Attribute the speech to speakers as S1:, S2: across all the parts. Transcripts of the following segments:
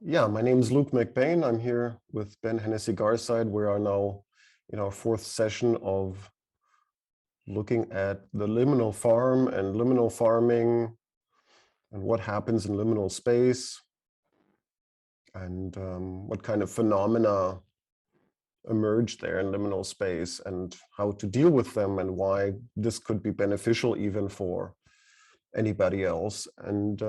S1: Yeah, my name is Luke McBain. I'm here with Ben Hennessy-Garside. We are now in our fourth session of looking at the liminal farm and liminal farming and what happens in liminal space and what kind of phenomena emerge there in liminal space and how to deal with them and why this could be beneficial even for anybody else. And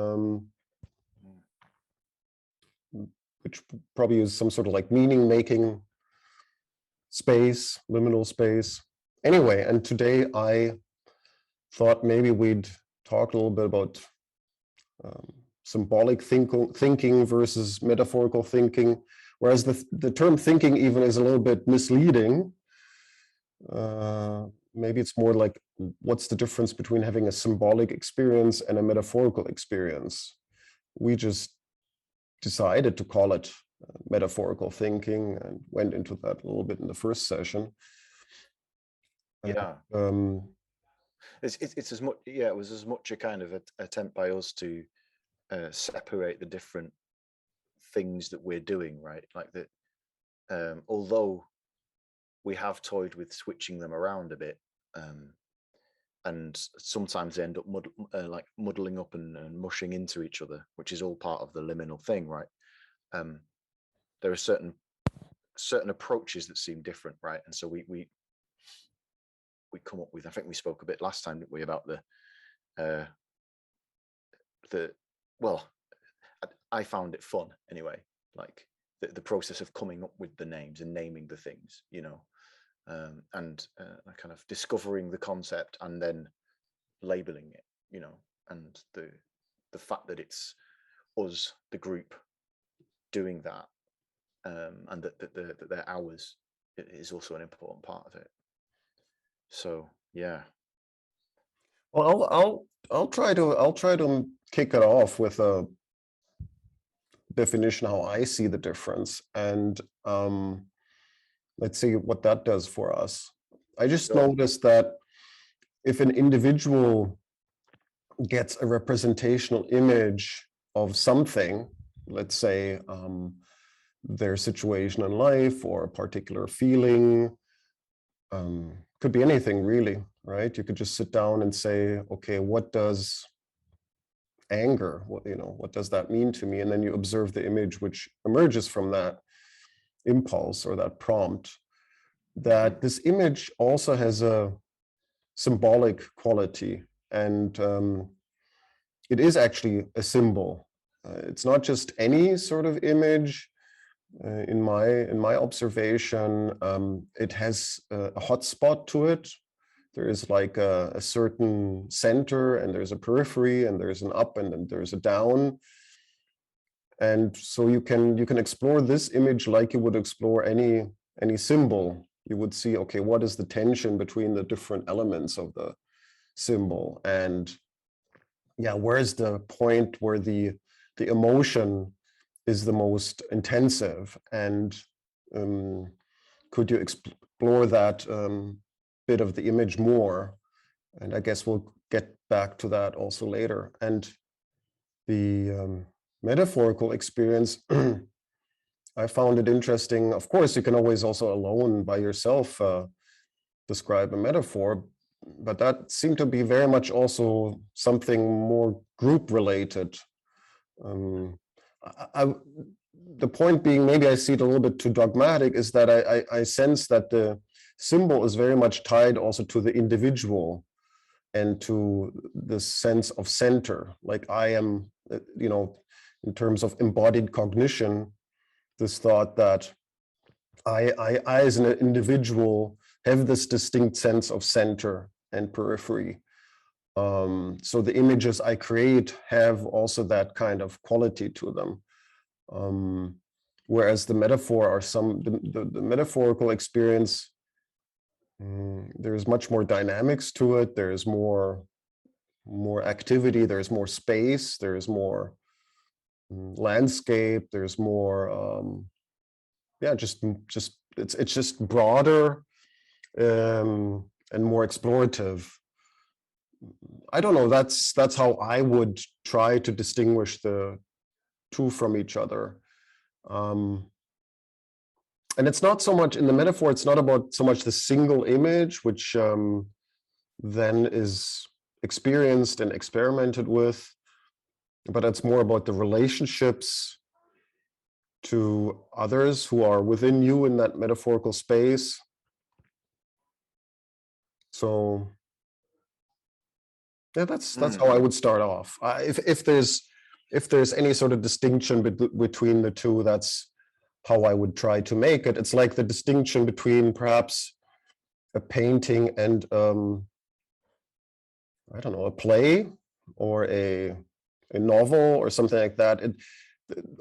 S1: which probably is some sort of like meaning-making space, liminal space. Anyway, and today I thought maybe we'd talk a little bit about symbolic thinking versus metaphorical thinking, whereas the term thinking even is a little bit misleading. Maybe it's more like, what's the difference between having a symbolic experience and a metaphorical experience? We just decided to call it metaphorical thinking and went into that a little bit in the first session.
S2: Yeah, it's as much. Yeah, it was as much a kind of attempt by us to separate the different things that we're doing, right? Like that. Although we have toyed with switching them around a bit, and sometimes they end up muddling up and mushing into each other, which is all part of the liminal thing, right? There are certain approaches that seem different, right? And so we come up with, I think we spoke a bit last time, didn't we, about well, I found it fun anyway, like the process of coming up with the names and naming the things, and kind of discovering the concept and then labeling it, and the fact that it's us, the group, doing that, and that they're ours is also an important part of it. So yeah.
S1: Well, I'll try to kick it off with a definition how I see the difference, and let's see what that does for us. I just noticed that if an individual gets a representational image of something, let's say their situation in life or a particular feeling, could be anything really, right? You could just sit down and say, okay, what does anger, what does that mean to me? And then you observe the image which emerges from that impulse or that prompt. That this image also has a symbolic quality, and it is actually a symbol. It's not just any sort of image. In my observation, it has a hotspot to it. There is like a certain center, and there's a periphery, and there's an up, and then there's a down. And so you can explore this image like you would explore any symbol. You would see, okay, what is the tension between the different elements of the symbol, and yeah, where's the point where the emotion is the most intensive, and could you explore that bit of the image more? And I guess we'll get back to that also later. And the metaphorical experience, I found it interesting. Of course, you can always also alone by yourself describe a metaphor, but that seemed to be very much also something more group related. The point being, maybe I see it a little bit too dogmatic, is that I sense that the symbol is very much tied also to the individual and to the sense of center. Like I am, in terms of embodied cognition, this thought that I as an individual have this distinct sense of center and periphery. So the images I create have also that kind of quality to them. Whereas the metaphor are the metaphorical experience, there's much more dynamics to it. There's more activity. There's more space. There's more landscape. There's more, it's just broader and more explorative. I don't know. That's how I would try to distinguish the two from each other. And it's not so much in the metaphor, it's not about so much the single image, which then is experienced and experimented with, but it's more about the relationships to others who are within you in that metaphorical space. So yeah, that's how I would start off. If there's any sort of distinction between the two, that's how I would try to make it. It's like the distinction between perhaps a painting and I don't know, a play or a novel or something like that.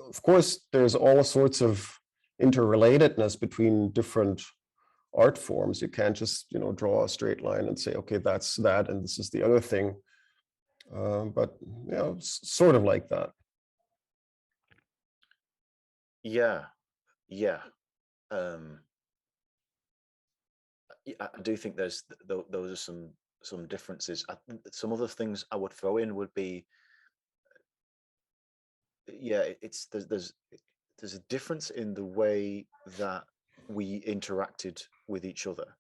S1: Of course, there's all sorts of interrelatedness between different art forms. You can't just, draw a straight line and say, okay, that's that, and this is the other thing. But sort of like that.
S2: Yeah. I do think those are some differences. Some other things I would throw in would be, there's a difference in the way that we interacted with each other.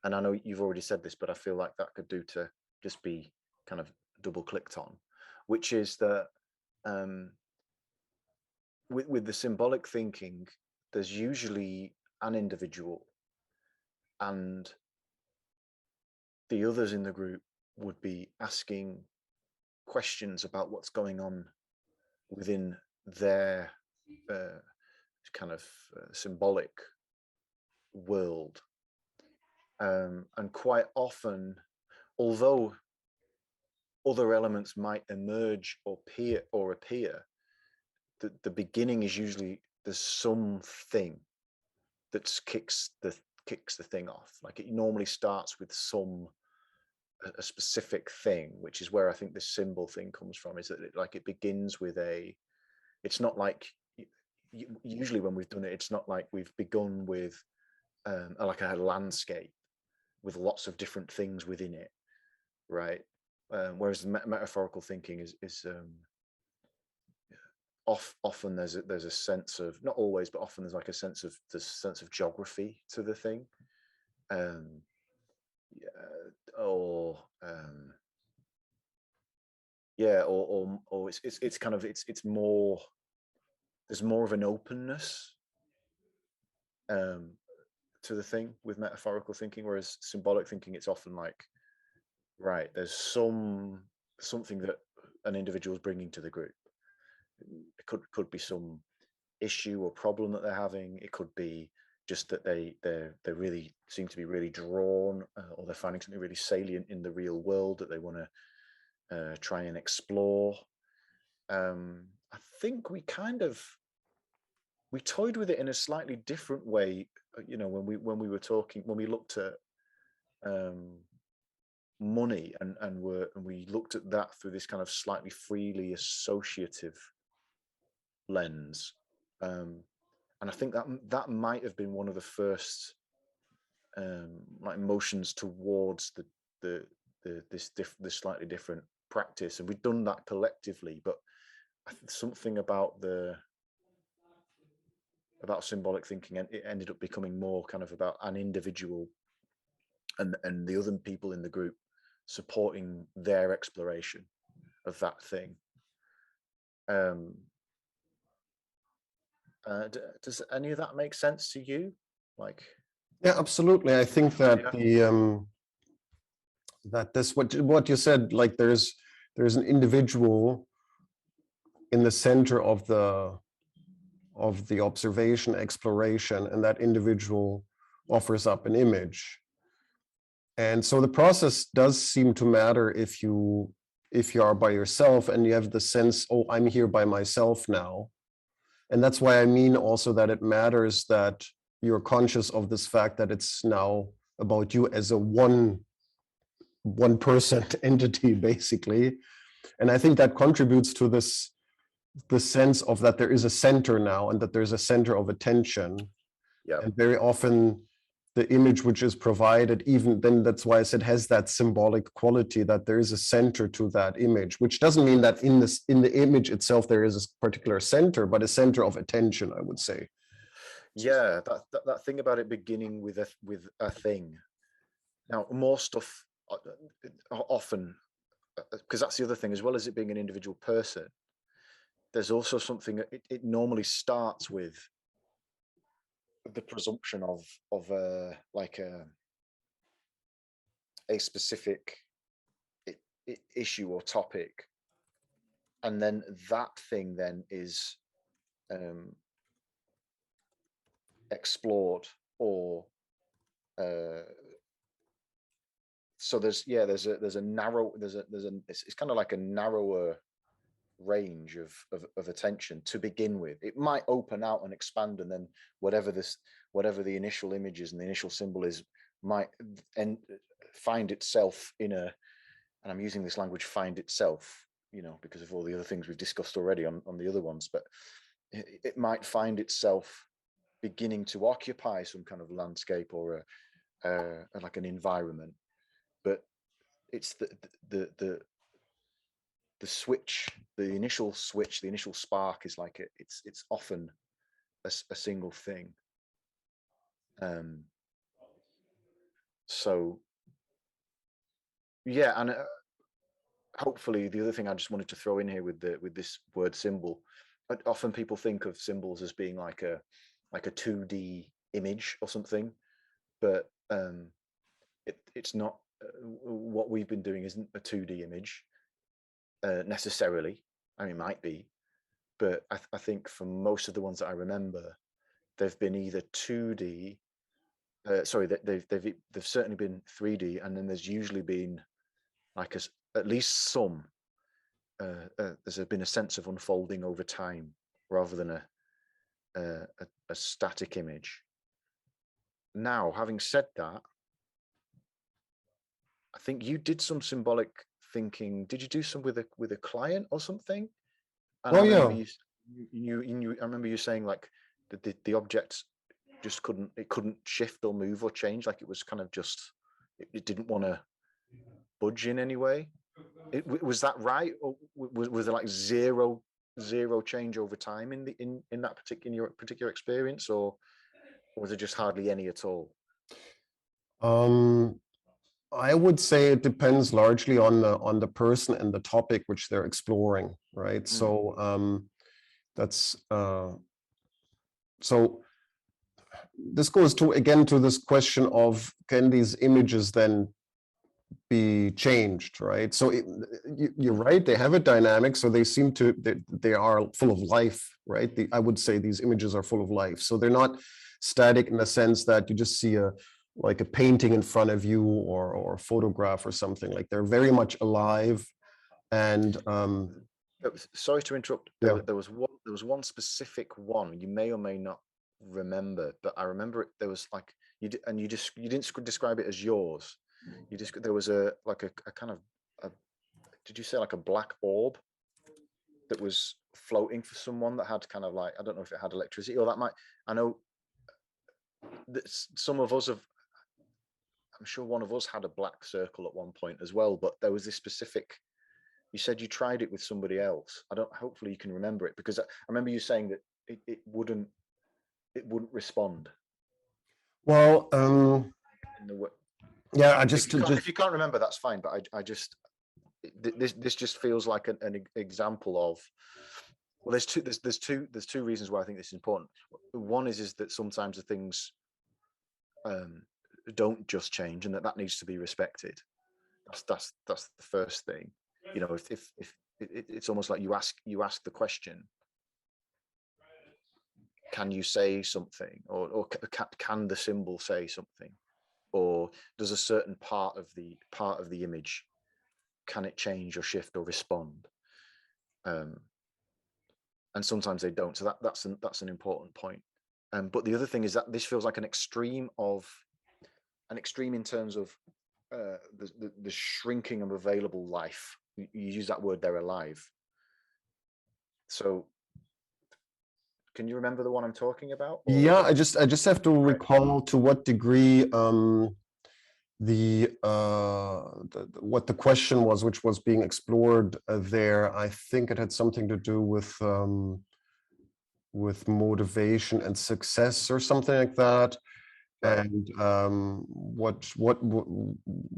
S2: And I know you've already said this, but I feel like that could do to just be kind of double clicked on, which is that with the symbolic thinking, there's usually an individual, and the others in the group would be asking questions about what's going on within their kind of symbolic world. And quite often, although other elements might emerge or appear, the beginning is usually there's something that kicks the thing off. Like, it normally starts with a specific thing, which is where I think this symbol thing comes from, is that it begins with it's not like, usually when we've done it, it's not like we've begun with like a landscape with lots of different things within it, right? Whereas metaphorical thinking is often there's a sense of, not always, but often there's like a sense of geography to the thing, or it's kind of it's more, there's more of an openness to the thing with metaphorical thinking, whereas symbolic thinking, it's often like, right, there's something that an individual is bringing to the group. It could be some issue or problem that they're having. It could be just that they really seem to be really drawn, or they're finding something really salient in the real world that they want to try and explore. I think we toyed with it in a slightly different way, when we were talking, when we looked at money, and we looked at that through this kind of slightly freely associative lens, and I think that might have been one of the first like motions towards this slightly different practice, and we've done that collectively. But I think something about symbolic thinking, and it ended up becoming more kind of about an individual and the other people in the group supporting their exploration of that thing. Does any of that make sense to you? Like,
S1: yeah, absolutely. I think that this what you said, like there's an individual in the center of the observation, exploration, and that individual offers up an image. And so the process does seem to matter if you are by yourself and you have the sense, oh, I'm here by myself now. And that's why I mean also that it matters that you're conscious of this fact that it's now about you as a one person entity, basically. And I think that contributes to the sense of that there is a center now, and that there's a center of attention.
S2: Yeah.
S1: And very often the image which is provided, even then, that's why I said has that symbolic quality, that there is a center to that image, which doesn't mean that in the image itself there is a particular center, but a center of attention, I would say.
S2: Yeah, that thing about it beginning with a thing. Now, more stuff often, because that's the other thing, as well as it being an individual person, there's also something, it normally starts with the presumption of like a specific issue or topic, and then that thing then is explored, or so there's a narrow, it's kind of like a narrower range of attention to begin with. It might open out and expand, and then whatever the initial image is and the initial symbol is might find itself in a, and I'm using this language, find itself, because of all the other things we've discussed already on the other ones, but it might find itself beginning to occupy some kind of landscape or like an environment. But it's the switch, the initial switch, the initial spark is like it's often a single thing. So yeah, and hopefully the other thing I just wanted to throw in here with this word symbol, often people think of symbols as being like a 2D image or something, but it's not. What we've been doing isn't a 2D image necessarily. I mean, it might be, but I think for most of the ones that I remember, they've been either 2D. Sorry, they've certainly been 3D, and then there's usually been like at least some. There's been a sense of unfolding over time rather than a static image. Now, having said that, I think you did some symbolic thinking. Did you do some with a client or something? And
S1: Oh
S2: I
S1: yeah.
S2: remember I remember you saying like the object just couldn't shift or move or change. Like it was kind of just, it didn't want to budge in any way. Was that right, or was there like zero change over time in that particular experience, or was there just hardly any at all?
S1: I would say it depends largely on the person and the topic which they're exploring, right? So that's so this goes to again to this question of, can these images then be changed, right? So you're right, they have a dynamic, so they seem to, they are full of life, right? I would say these images are full of life, so they're not static in the sense that you just see like a painting in front of you, or a photograph or something. Like they're very much alive. And
S2: sorry to interrupt.
S1: yeah.
S2: There was one specific one you may or may not remember, but I remember it. There was like you didn't describe it as yours. There was a kind of did you say like a black orb that was floating for someone that had kind of like, I don't know if it had electricity, or that might, I know that some of us have, I'm sure one of us had a black circle at one point as well, but there was this specific, you said you tried it with somebody else. Hopefully you can remember it, because I remember you saying that it wouldn't respond.
S1: Well,
S2: In the way.
S1: yeah,
S2: If you can't remember, that's fine. But this just feels like an example of, well, there's two reasons why I think this is important. One is that sometimes the things don't just change, and that needs to be respected. That's the first thing. If it's almost like you ask the question, can you say something, or can the symbol say something, or does a certain part of the image, can it change or shift or respond? And sometimes they don't. So that's an important point. But the other thing is that this feels like an extreme in terms of the shrinking of available life. You use that word there, alive. So Can you remember the one I'm talking about?
S1: Yeah, I just have to
S2: Right.
S1: recall to what degree what the question was, which was being explored there. I think it had something to do with motivation and success or something like that.
S2: Right.
S1: And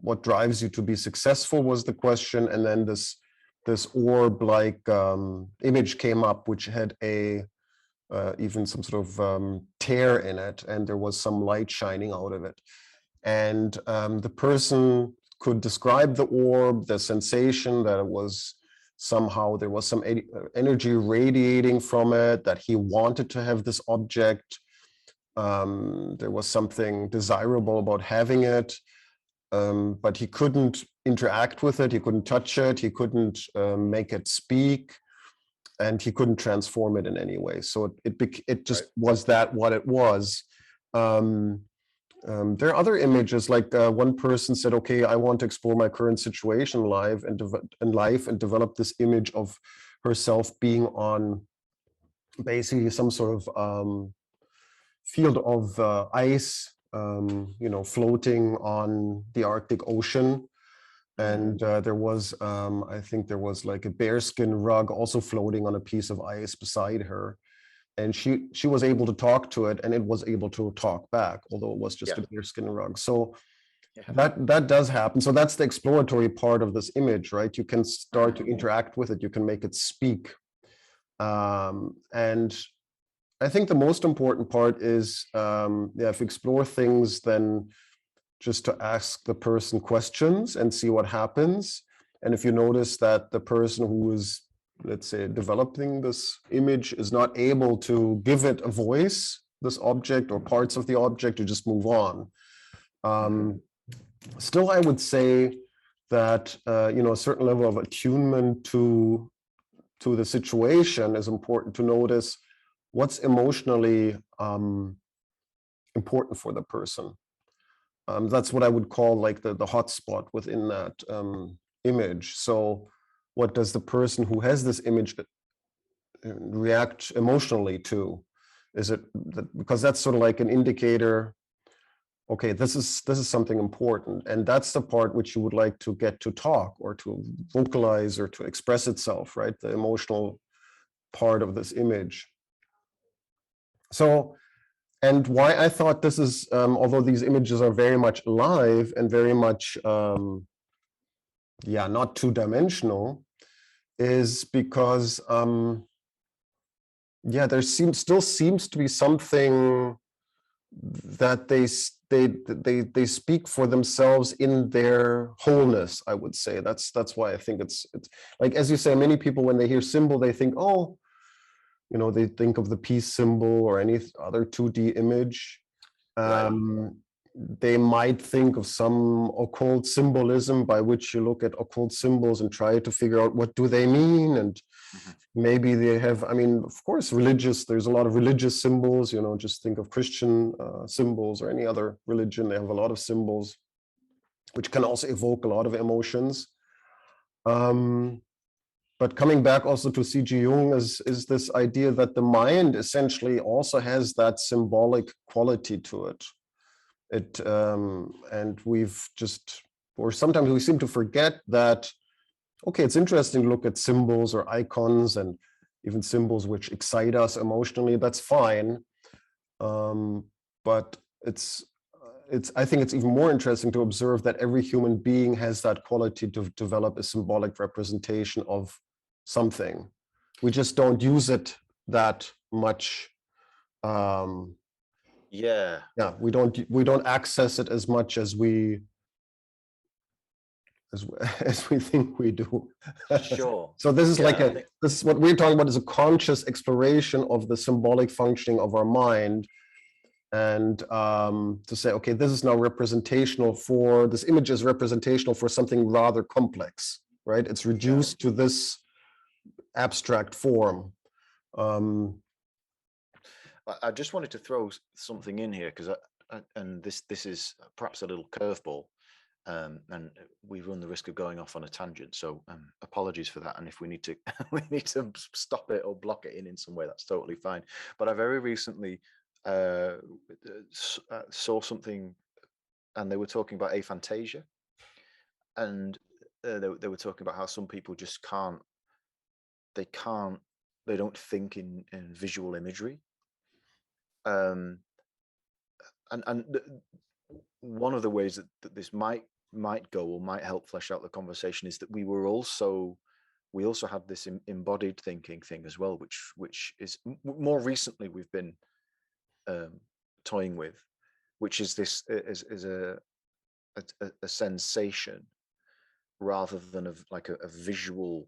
S1: what drives you to be successful was the question. And then this orb like image came up, which had a even some sort of tear in it, and there was some light shining out of it. And the person could describe the orb, the sensation that it was somehow there was some energy radiating from it, that he wanted to have this object. There was something desirable about having it, but he couldn't interact with it, he couldn't touch it, he couldn't make it speak, and he couldn't transform it in any way. So it just
S2: Right.
S1: was that what it was. There are other images, like one person said, okay, I want to explore my current situation in life and develop this image of herself being on basically some sort of field of ice, floating on the Arctic Ocean. And there was, I think there was like a bearskin rug also floating on a piece of ice beside her. And she was able to talk to it, and it was able to talk back, although it was just
S2: Yeah.
S1: a bearskin rug. So
S2: Yeah.
S1: that does happen. So that's the exploratory part of this image, right? You can start to
S2: Mhm.
S1: interact with it. You can make it speak. And I think the most important part is, if you explore things, then just to ask the person questions and see what happens. And if you notice that the person who is, let's say, developing this image is not able to give it a voice, this object or parts of the object, you just move on. Still, I would say that a certain level of attunement to the situation is important. To notice what's emotionally important for the person. That's what I would call like the hotspot within that image. So what does the person who has this image react emotionally to? Is it because that's sort of like an indicator, okay, this is something important, and that's the part which you would like to get to talk or to vocalize or to express itself, right? The emotional part of this image. So, and why I thought this is, although these images are very much alive and very much, not two-dimensional, is because, there still seems to be something that they speak for themselves in their wholeness. I would say that's why I think it's like, as you say, many people when they hear symbol, they think, oh, they think of the peace symbol or any other 2D image.
S2: Right.
S1: They might think of some occult symbolism by which you look at occult symbols and try to figure out what do they mean. And maybe they have, I mean, of course, there's a lot of religious symbols, just think of Christian symbols or any other religion. They have a lot of symbols, which can also evoke a lot of emotions. But coming back also to C.G. Jung is this idea that the mind essentially also has that symbolic quality to it. And sometimes we seem to forget that, okay, it's interesting to look at symbols or icons and even symbols which excite us emotionally. That's fine. But I think it's even more interesting to observe that every human being has that quality to develop a symbolic representation of something. We just don't use it that much.
S2: Yeah.
S1: We don't access it as much as we think we do.
S2: Sure.
S1: So this is
S2: Yeah.
S1: this is what we're talking about, is a conscious exploration of the symbolic functioning of our mind, and to say, okay, this is now this image is representational for something rather complex, right? It's reduced to this abstract form.
S2: I just wanted to throw something in here because and this is perhaps a little curveball. And we run the risk of going off on a tangent. So apologies for that. And if we need to, we need to stop it or block it in some way, that's totally fine. But I very recently saw something, and they were talking about aphantasia, and they were talking about how some people just can't, they don't think in visual imagery. And one of the ways that this might go or might help flesh out the conversation is that we also had this embodied thinking thing as well, which is more recently we've been toying with, which is this is a sensation rather than a visual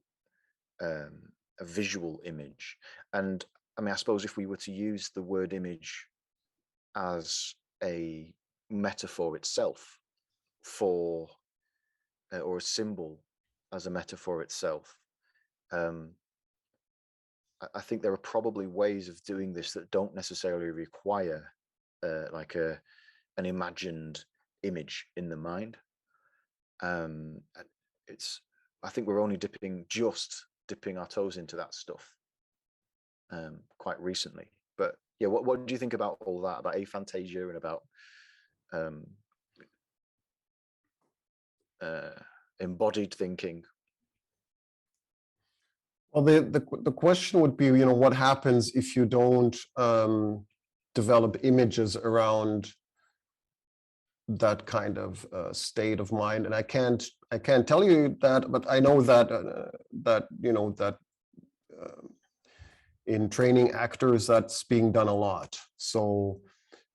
S2: image. And I mean, I suppose if we were to use the word image as a metaphor itself for or a symbol as a metaphor itself, I think there are probably ways of doing this that don't necessarily require like an imagined image in the mind. It's, I think we're only just dipping our toes into that stuff quite recently. But yeah, what do you think about all that, about aphantasia and about embodied thinking?
S1: Well, the question would be, what happens if you don't develop images around that kind of state of mind? And I can't tell you that, but I know that in training actors, that's being done a lot. So,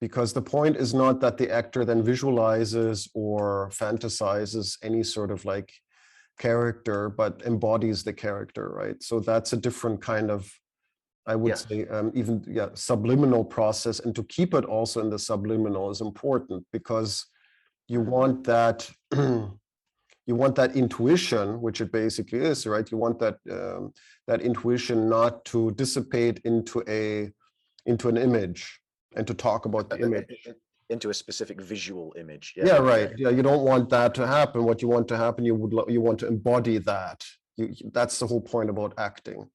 S1: because the point is not that the actor then visualizes or fantasizes any sort of like character, but embodies the character, right? So that's a different kind of, I would say, even subliminal process. And to keep it also in the subliminal is important, because you want that you want that intuition, which it basically is, right? You want that that intuition not to dissipate into an image and to talk about the image.
S2: Into a specific visual image.
S1: Yeah, right. Yeah, you don't want that to happen. What you want to happen, you want to embody that. That's the whole point about acting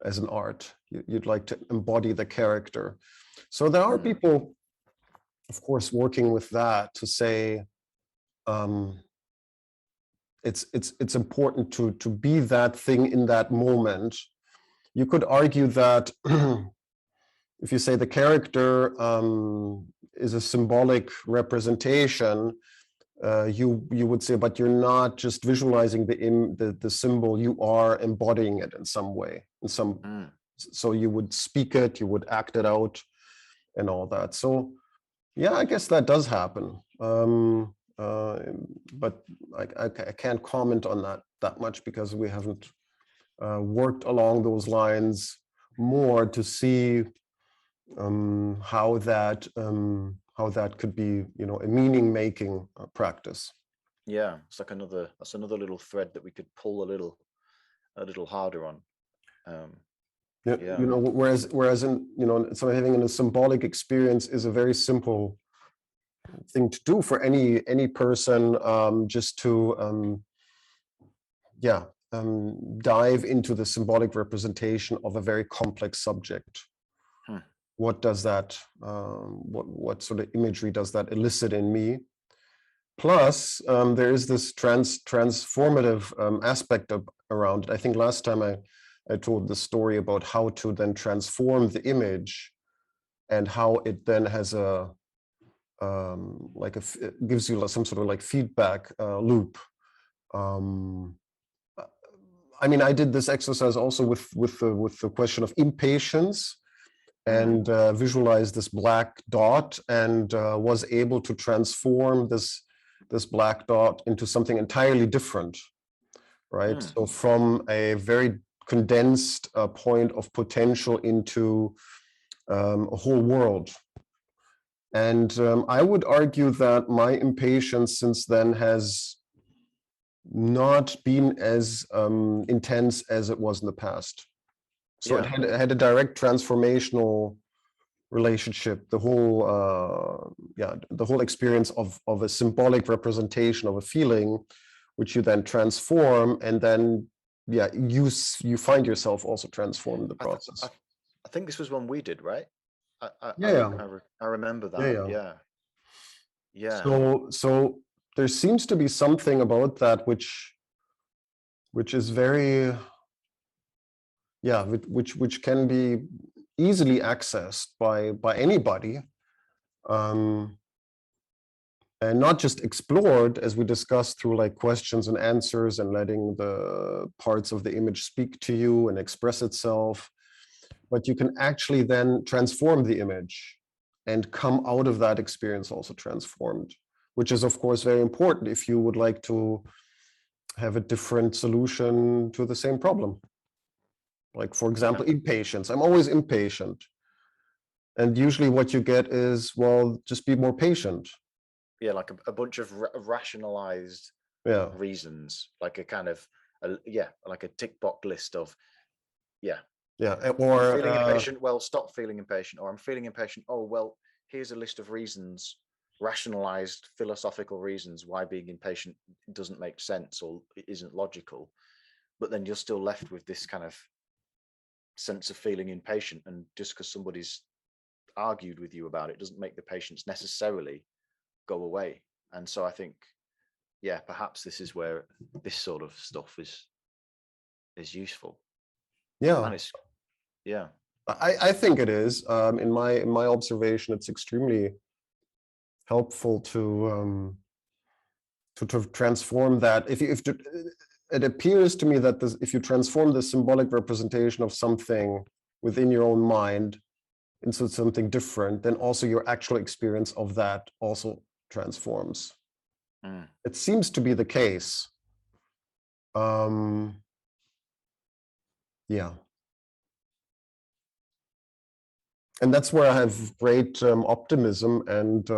S1: as an art. You'd like to embody the character. So there are people, of course, working with that to say it's important to be that thing in that moment. You could argue that if you say the character is a symbolic representation, you would say, but you're not just visualizing the symbol, you are embodying it in some way, so you would speak it, you would act it out, and all that. So yeah, I guess that does happen, but I can't comment on that much, because we haven't worked along those lines more to see how that could be, a meaning-making practice.
S2: Yeah, it's like that's another little thread that we could pull a little harder on.
S1: Whereas in, so having a symbolic experience is a very simple thing to do for any person, just to dive into the symbolic representation of a very complex subject. What does that, what sort of imagery does that elicit in me? Plus, there is this transformative aspect around it. I think last time I told the story about how to then transform the image, and how it then has a it gives you some sort of like feedback loop. I mean, I did this exercise also with the question of impatience, and visualized this black dot, and was able to transform this black dot into something entirely different, right? So from a very condensed point of potential into a whole world. And I would argue that my impatience since then has not been as intense as it was in the past. So it had a direct transformational relationship, the whole the whole experience of a symbolic representation of a feeling, which you then transform, and then you find yourself also transformed in the process.
S2: I think this was one we did, right?
S1: Yeah,
S2: I remember that.
S1: yeah.
S2: Yeah.
S1: So there seems to be something about that which is very which can be easily accessed by anybody, and not just explored, as we discussed, through like questions and answers and letting the parts of the image speak to you and express itself, but you can actually then transform the image and come out of that experience also transformed, which is of course very important if you would like to have a different solution to the same problem. Like, for example, impatience. I'm always impatient. And usually what you get is, well, just be more patient.
S2: Yeah, like a bunch of rationalized reasons, like a kind of, like a tick box list of,
S1: or
S2: feeling impatient, well, stop feeling impatient. Or I'm feeling impatient, oh, well, here's a list of reasons, rationalized philosophical reasons why being impatient doesn't make sense or isn't logical. But then you're still left with this kind of sense of feeling impatient, and just because somebody's argued with you about it doesn't make the patience necessarily go away. And so I think, perhaps this is where this sort of stuff is useful. And it's
S1: I think it is. In my observation, it's extremely helpful to transform that. It appears to me that if you transform the symbolic representation of something within your own mind into something different, then also your actual experience of that also transforms. It seems to be the case. And that's where I have great optimism, and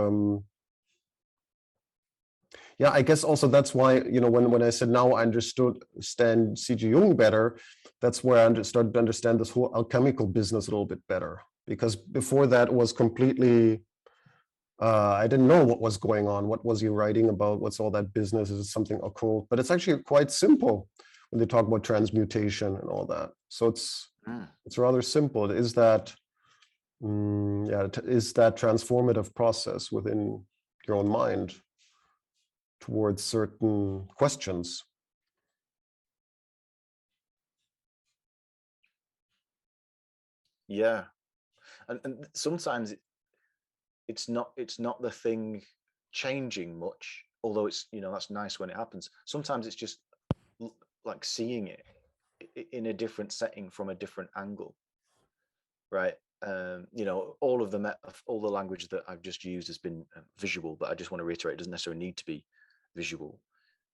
S1: I guess also that's why, when I said now I understand C.G. Jung better, that's where I started to understand this whole alchemical business a little bit better. Because before that was completely, I didn't know what was going on. What was he writing about? What's all that business? Is it something occult? But it's actually quite simple when they talk about transmutation and all that. So it's rather simple. It is that, it is that transformative process within your own mind towards certain questions.
S2: Yeah. And sometimes it's not the thing changing much, although it's, that's nice when it happens. Sometimes it's just like seeing it in a different setting from a different angle, right? All the language that I've just used has been visual, but I just want to reiterate, it doesn't necessarily need to be visual.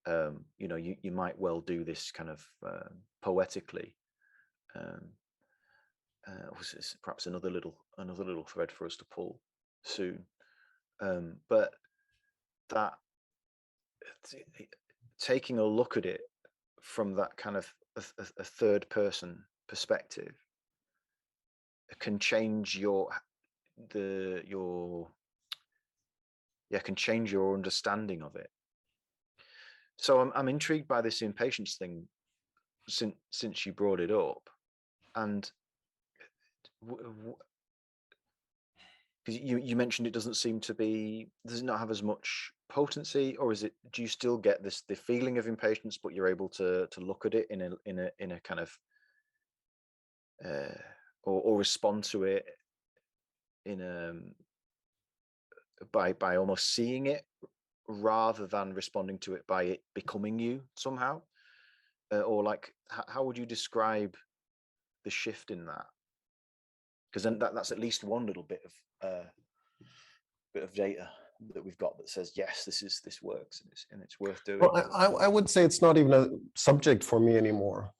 S2: You might well do this kind of poetically. Perhaps another little thread for us to pull soon. But that taking a look at it from that kind of a third person perspective can change your understanding of it. So I'm intrigued by this impatience thing since you brought it up, and because you mentioned it does it not have as much potency, or do you still get the feeling of impatience, but you're able to look at it in a kind of or respond to it in by almost seeing it rather than responding to it by it becoming you somehow, or like how would you describe the shift in that? Because then that's at least one little bit of data that we've got that says, yes, this works and it's worth doing.
S1: Well, I would say it's not even a subject for me anymore.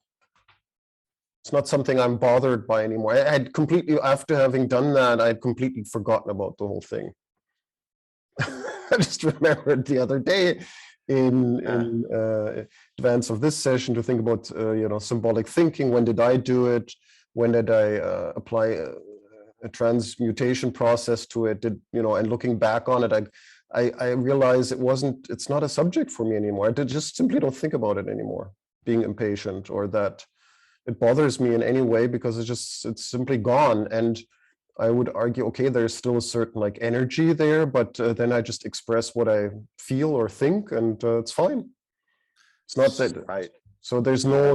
S1: It's not something I'm bothered by anymore. I had completely, after having done that, I had completely forgotten about the whole thing. I just remembered the other day in advance of this session to think about symbolic thinking. When did I do it? When did I apply a transmutation process to it. And looking back on it, I realized it's not a subject for me anymore. I just simply don't think about it anymore, being impatient, or that it bothers me in any way, because it's simply gone. And I would argue, okay, there's still a certain like energy there, but then I just express what I feel or think, and it's fine. It's not that.
S2: Right.
S1: So there's no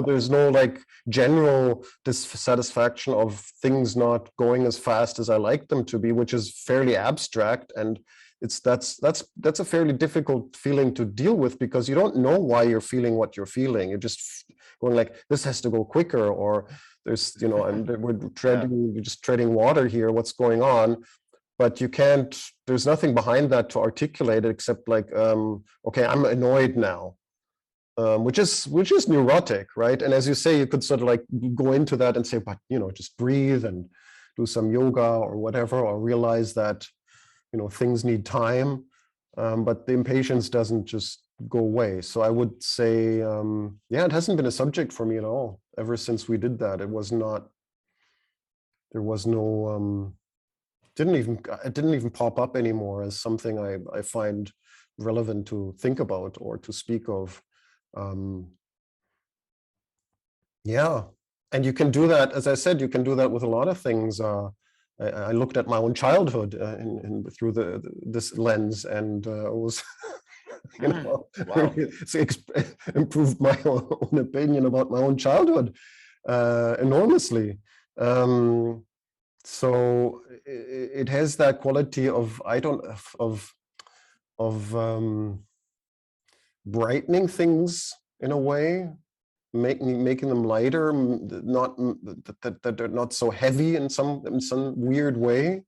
S1: like general dissatisfaction of things not going as fast as I like them to be, which is fairly abstract, and that's a fairly difficult feeling to deal with, because you don't know why you're feeling what you're feeling. You're just going like, this has to go quicker, or there's and we're just treading water here. What's going on? But you can't. There's nothing behind that to articulate it, except like, okay, I'm annoyed now. Which is neurotic, right? And as you say, you could sort of like go into that and say, but just breathe and do some yoga or whatever, or realize that things need time. But the impatience doesn't just go away. So I would say, yeah, it hasn't been a subject for me at all ever since we did that. It was not. There was no. It didn't even pop up anymore as something I find relevant to think about or to speak of. Yeah, and you can do that, as I said, you can do that with a lot of things. I looked at my own childhood through this lens, and was,
S2: Wow.
S1: it's improved my own opinion about my own childhood enormously. So it has that quality of brightening things in a way, making them lighter, not that they're not so heavy in some weird way.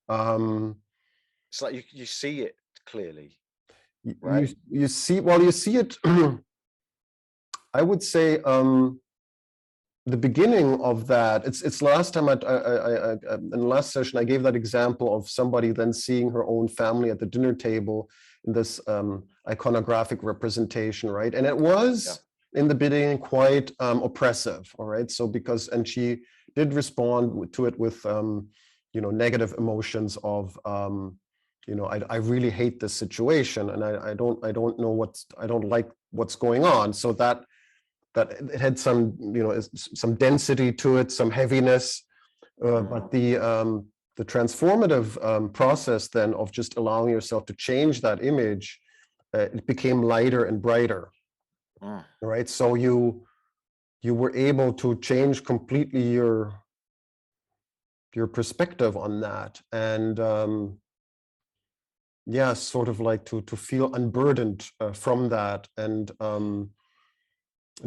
S2: It's like you see it clearly, right?
S1: You see it. I would say the beginning of that. It's last time in the last session I gave that example of somebody then seeing her own family at the dinner table in this iconographic representation, right? And it was in the beginning quite oppressive, all right? So and she did respond to it with negative emotions of I really hate this situation, and I don't know I don't like what's going on. So that it had some some density to it, some heaviness, but the transformative process then of just allowing yourself to change that image, it became lighter and brighter, right? So you were able to change completely your perspective on that, and yeah, sort of like to feel unburdened from that, and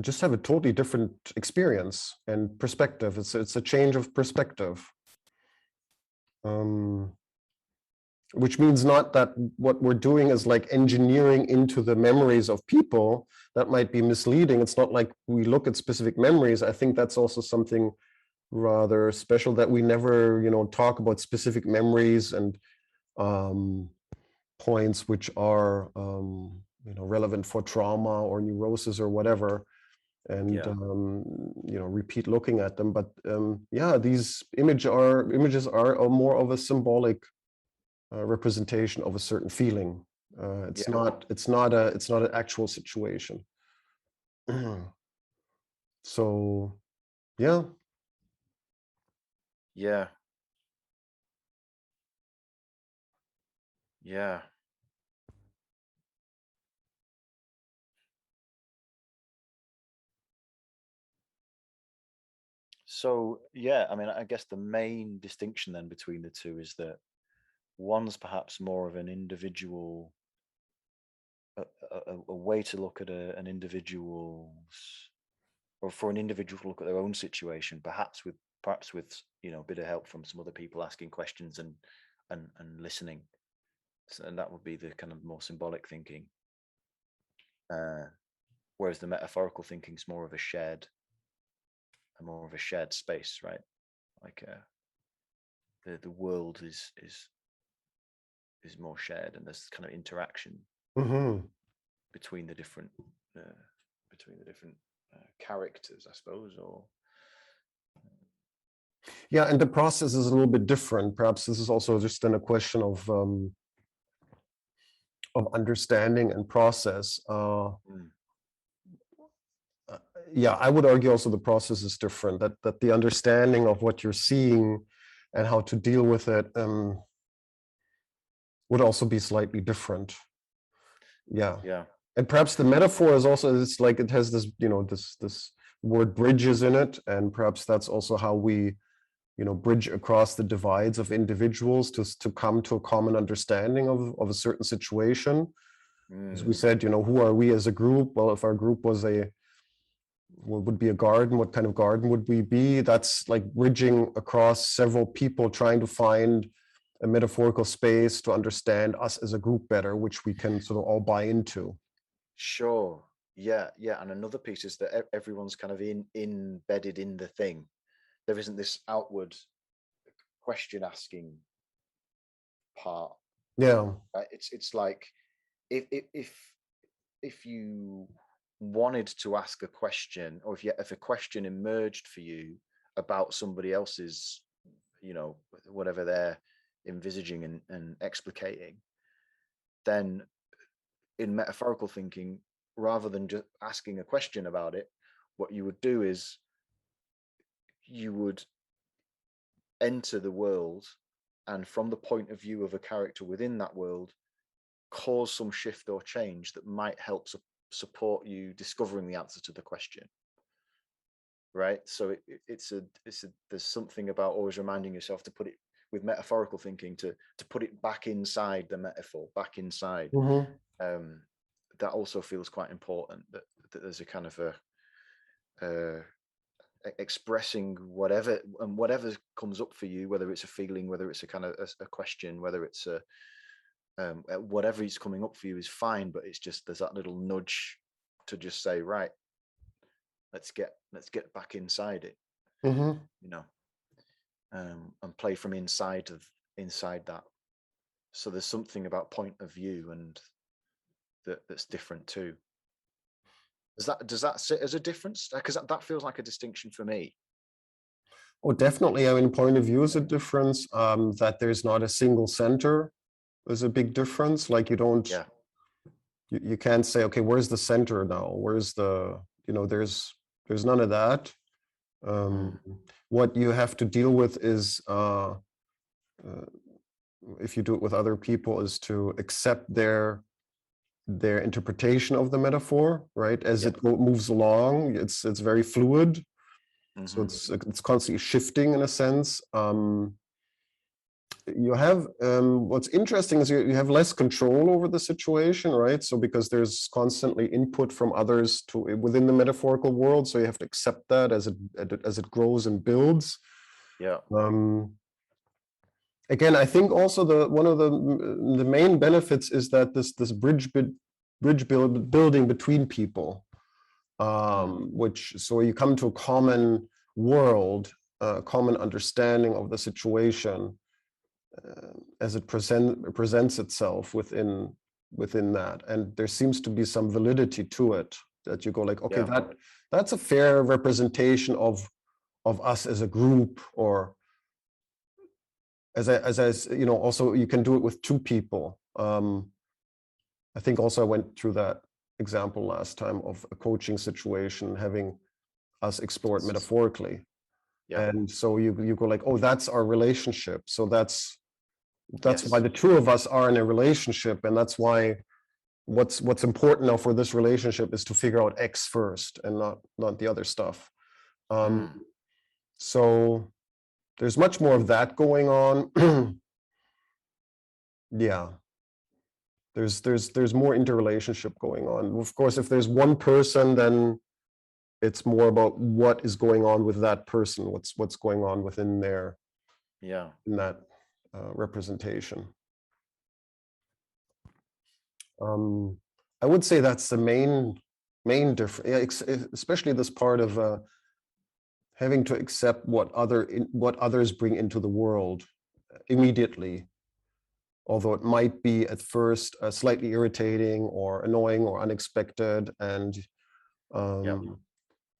S1: just have a totally different experience and perspective. It's a change of perspective, which means not that what we're doing is like engineering into the memories of people. That might be misleading. It's not like we look at specific memories. I think that's also something rather special, that we never talk about specific memories and points which are relevant for trauma or neurosis or whatever, and repeat looking at them. But yeah, these images are more of a symbolic representation of a certain feeling. It's not an actual situation. So yeah.
S2: So yeah, I mean, I guess the main distinction then between the two is that one's perhaps more of an individual, a way to look at an individual's, or for an individual to look at their own situation, perhaps with a bit of help from some other people asking questions and listening. So, and that would be the kind of more symbolic thinking. Whereas the metaphorical thinking is more of a shared space, right? Like the world is more shared, and there's kind of interaction between the different characters, I suppose, or
S1: Yeah, and the process is a little bit different. Perhaps this is also just then a question of understanding and process.
S2: Mm.
S1: Yeah, I would argue also the process is different. That the understanding of what you're seeing and how to deal with it would also be slightly different. Yeah,
S2: Yeah.
S1: and perhaps the metaphor is also, it's like it has this, this word bridges in it, and perhaps that's also how we, bridge across the divides of individuals to come to a common understanding of a certain situation. As we
S2: Mm.
S1: said, who are we as a group? Well, if our group was what would be a garden, what kind of garden would we be? That's like bridging across several people, trying to find a metaphorical space to understand us as a group better, which we can sort of all buy into.
S2: Sure. Yeah, yeah. And another piece is that everyone's kind of embedded in the thing. There isn't this outward question asking part.
S1: Yeah.
S2: Right? It's like if you wanted to ask a question, or if a question emerged for you about somebody else's, whatever they're envisaging and explicating, then in metaphorical thinking, rather than just asking a question about it, what you would do is you would enter the world, and from the point of view of a character within that world, cause some shift or change that might help support you discovering the answer to the question. Right. So it's a there's something about always reminding yourself to put it, with metaphorical thinking, to put it back inside the metaphor, back inside.
S1: Mm-hmm.
S2: That also feels quite important, that there's a kind of a expressing whatever, and whatever comes up for you, whether it's a feeling, whether it's a kind of a question, whether it's a whatever is coming up for you is fine, but it's just there's that little nudge to just say, right, let's get back inside it,
S1: Mm-hmm.
S2: you know, and play from inside that. So there's something about point of view and that's different too. Does that sit as a difference? Because that feels like a distinction for me.
S1: Oh, definitely. I mean, point of view is a difference. That there's not a single center is a big difference. Like
S2: Yeah.
S1: you can't say, okay, where's the center now? Where's there's none of that.
S2: Mm.
S1: What you have to deal with is, if you do it with other people, is to accept their interpretation of the metaphor, right? As
S2: Yeah.
S1: it moves along, it's very fluid. So
S2: Mm-hmm.
S1: it's constantly shifting in a sense. You have, what's interesting is you have less control over the situation, right? So because there's constantly input from others to within the metaphorical world, so you have to accept that as it grows and builds.
S2: Yeah.
S1: Again, I think also one of the main benefits is that this building between people,
S2: Mm.
S1: which, so you come to a common world, common understanding of the situation, as it presents itself within that, and there seems to be some validity to it, that you go like, okay,
S2: Yeah.
S1: that's a fair representation of us as a group, or also you can do it with two people. I think also I went through that example last time of a coaching situation, having us explore it metaphorically,
S2: Yeah.
S1: and so you go like, oh, that's our relationship, so that's why
S2: Yes.
S1: the two of us are in a relationship, and that's why what's important now for this relationship is to figure out X first, and not the other stuff.
S2: Mm.
S1: So there's much more of that going on. Yeah, there's more interrelationship going on. Of course, if there's one person, then it's more about what is going on with that person, what's going on within
S2: Yeah.
S1: in that representation. I would say that's the main difference, especially this part of having to accept what others bring into the world immediately, although it might be at first slightly irritating or annoying or unexpected, and
S2: Yeah.
S1: um,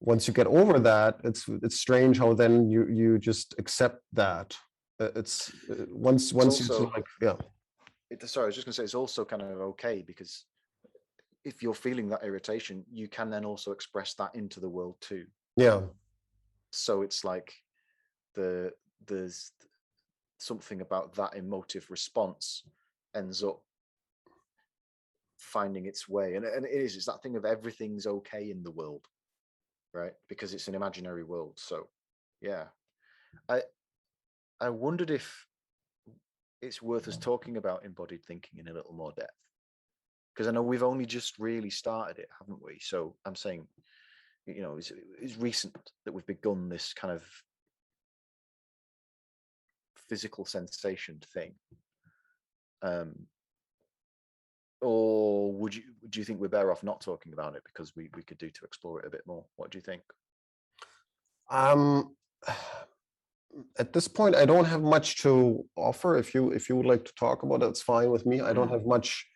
S1: once you get over that, it's strange how then you just accept that. It's once
S2: It's
S1: you sort
S2: also,
S1: of like, yeah,
S2: sorry, I was just going to say, it's also kind of okay, because if you're feeling that irritation, you can then also express that into the world too.
S1: yeah,
S2: So it's like there's something about that emotive response ends up finding its way, and it's that thing of everything's okay in the world, right? Because it's an imaginary world. So yeah, I wondered if it's worth us talking about embodied thinking in a little more depth, because I know we've only just really started it, haven't we? So I'm saying, you know, it's recent that we've begun this kind of physical sensation thing. Or do you think we're better off not talking about it, because we could do to explore it a bit more? What do you think?
S1: um at this point I don't have much to offer. If you would like to talk about it, it's fine with me. I don't have much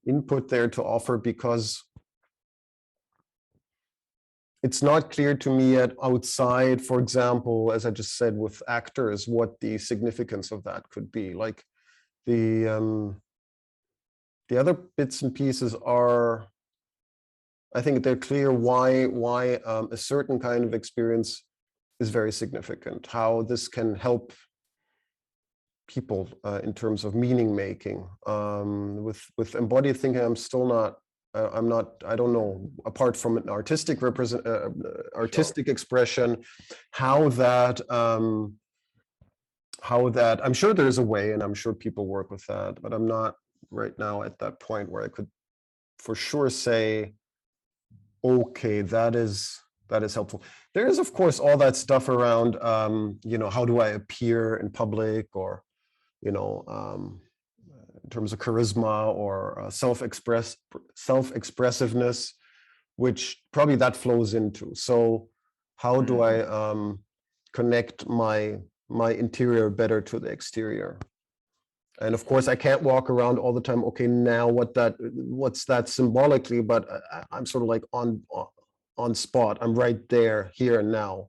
S1: input there to offer, because it's not clear to me yet outside, for example, as I just said, with actors, what the significance of that could be. Like the other bits and pieces are, I think they're clear why a certain kind of experience is very significant, how this can help people in terms of meaning making. With embodied thinking, I'm still not. I don't know. Apart from an artistic artistic expression, how that. How that. I'm sure there's a way, and I'm sure people work with that. But I'm not right now at that point where I could, for sure, say, okay, that is helpful. There is, of course, all that stuff around. How do I appear in public, or in terms of charisma or self-expressiveness, which probably that flows into. So how do I connect my interior better to the exterior? And of course, I can't walk around all the time, okay, now what's that symbolically, but I'm sort of like on spot. I'm right there, here and now.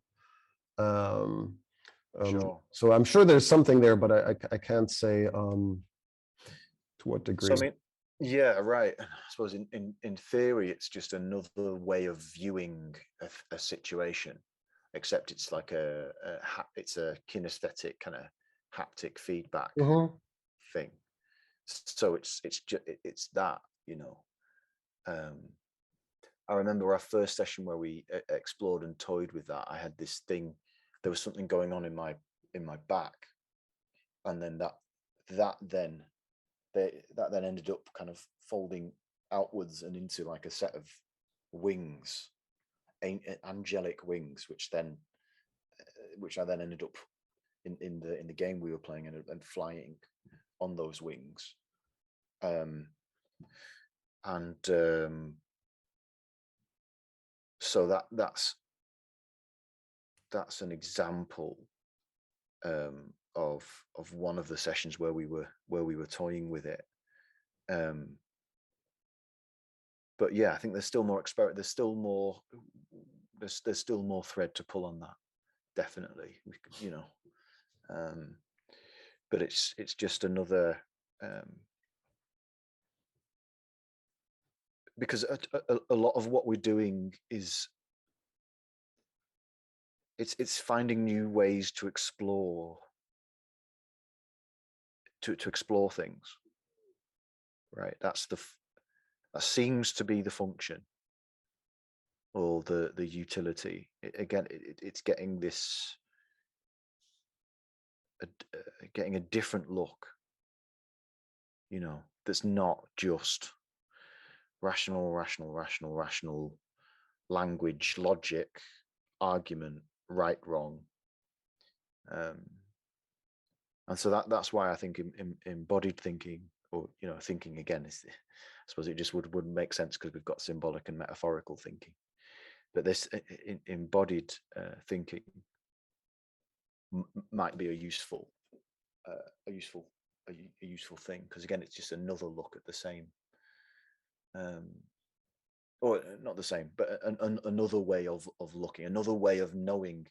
S2: Sure.
S1: So I'm sure there's something there, but I can't say to what degree.
S2: So I mean, yeah, right. I suppose in theory, it's just another way of viewing a situation, except it's like it's a kinesthetic kind of haptic feedback
S1: Mhm.
S2: thing. So it's that, I remember our first session where we explored and toyed with that. I had this thing. There was something going on in my back, and then that then ended up kind of folding outwards and into like a set of wings, angelic wings, which I then ended up in the game we were playing, and flying on those wings. So that's an example of one of the sessions where we were toying with it. But yeah, I think there's still more there's still more thread to pull on that, definitely. But it's just another, because a lot of what we're doing is it's finding new ways to explore things, right? That seems to be the function, or the utility. It's getting this getting a different look, that's not just rational language, logic, argument, right, wrong. And so that's why I think embodied thinking, or thinking again, is, I suppose it just wouldn't make sense, because we've got symbolic and metaphorical thinking. But this embodied thinking might be a useful thing, because again, it's just another look at the same or not the same, but another way of looking, another way of knowing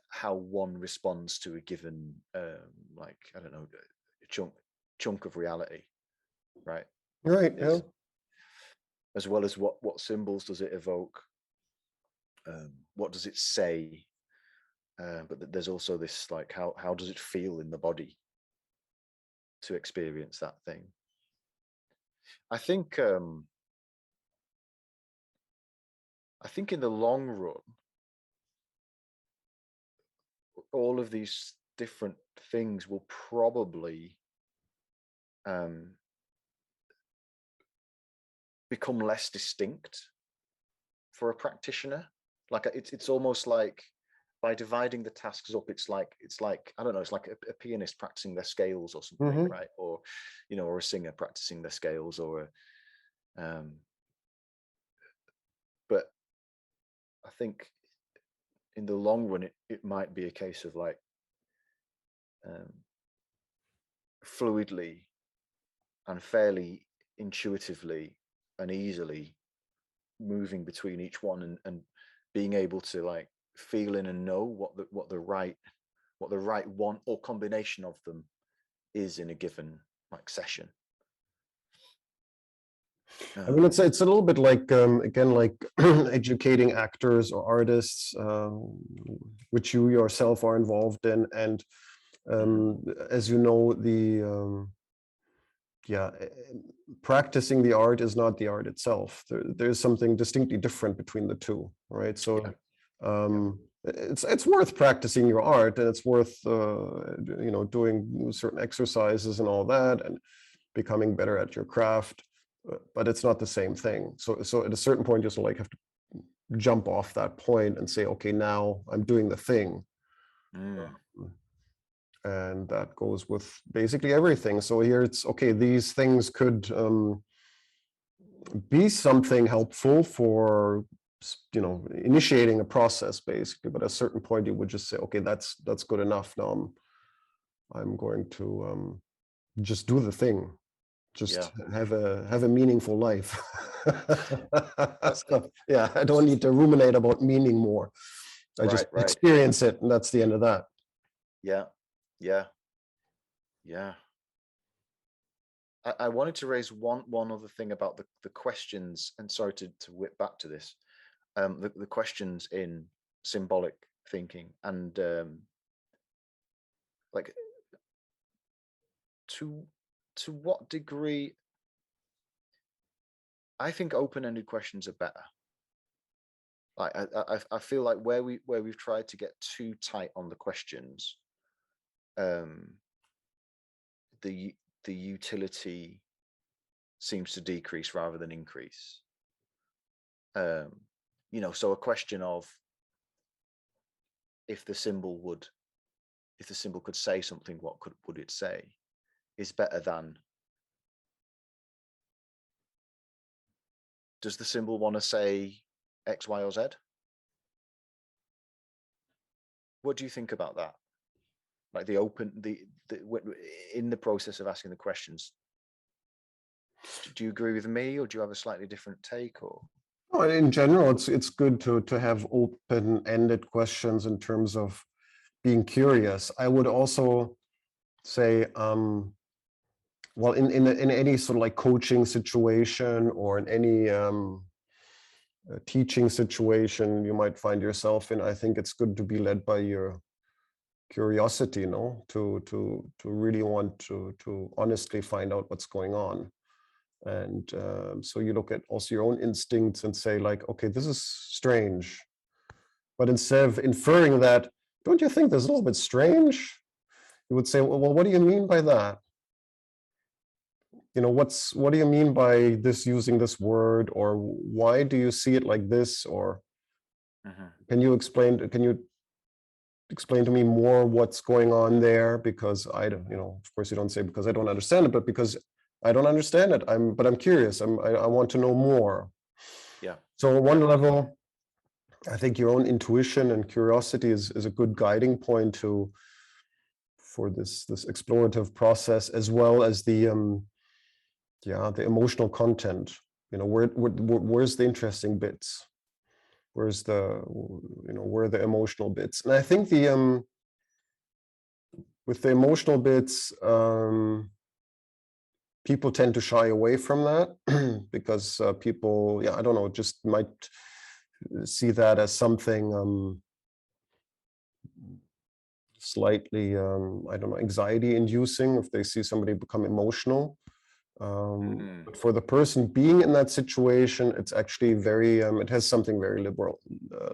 S2: how one responds to a given, like, I don't know, chunk of reality, right?
S1: Right. Yeah.
S2: As well as what symbols does it evoke? What does it say? But there's also this, like, how does it feel in the body to experience that thing? I think in the long run, all of these different things will probably become less distinct for a practitioner. Like, it's almost like, by dividing the tasks up, it's like I don't know, it's like a pianist practicing their scales or something,
S1: Mm-hmm.
S2: right? Or, you know, or a singer practicing their scales, or but I think in the long run, it might be a case of, like, fluidly and fairly intuitively and easily moving between each one, and being able to, like, feel in and know what the right one or combination of them is in a given, like, session.
S1: I mean, it's a little bit like, again, like educating actors or artists, which you yourself are involved in, and as you know, practicing the art is not the art itself. There's something distinctly different between the two, right? So it's worth practicing your art, and it's worth you know, doing certain exercises and all that, and becoming better at your craft, but it's not the same thing. So at a certain point, you just, like, have to jump off that point and say, okay, now I'm doing the thing. And that goes with basically everything. So here it's, okay, these things could be something helpful for, you know, initiating a process, basically, but at a certain point you would just say, okay, that's good enough. Now I'm going to just do the thing, just have a meaningful life. So, yeah, I don't need to ruminate about meaning more. I just experience it, and that's the end of that.
S2: Yeah. I wanted to raise one other thing about the questions, and sorry to whip back to this, the questions in symbolic thinking, and like, to what degree I think open-ended questions are better. Like, I feel like where we've tried to get too tight on the questions, the utility seems to decrease rather than increase. You know, so a question of, if the symbol could say something, what would it say, is better than, does the symbol want to say X, Y, or Z? What do you think about that? Like, in the process of asking the questions, do you agree with me, or do you have a slightly different take? Or
S1: in general, it's good to have open-ended questions in terms of being curious. I would also say, well, in any sort of like coaching situation, or in any teaching situation you might find yourself in, I think it's good to be led by your curiosity, you know, to really want to honestly find out what's going on. And so you look at also your own instincts and say, like, okay, this is strange. But instead of inferring that, don't you think this is a little bit strange? You would say, well, what do you mean by that? You know, what do you mean by this, using this word, or why do you see it like this? Or can you explain to me more what's going on there? Because I don't, you know, of course you don't say because I don't understand it, but because I don't understand it. But I'm curious. I want to know more.
S2: Yeah.
S1: So on one level, I think your own intuition and curiosity is a good guiding point for this explorative process, as well as the emotional content. where's the interesting bits? Where's the, where are the emotional bits? And I think with the emotional bits, people tend to shy away from that because people, I don't know, just might see that as something slightly, I don't know, anxiety inducing if they see somebody become emotional. But for the person being in that situation, it's actually very, it has something very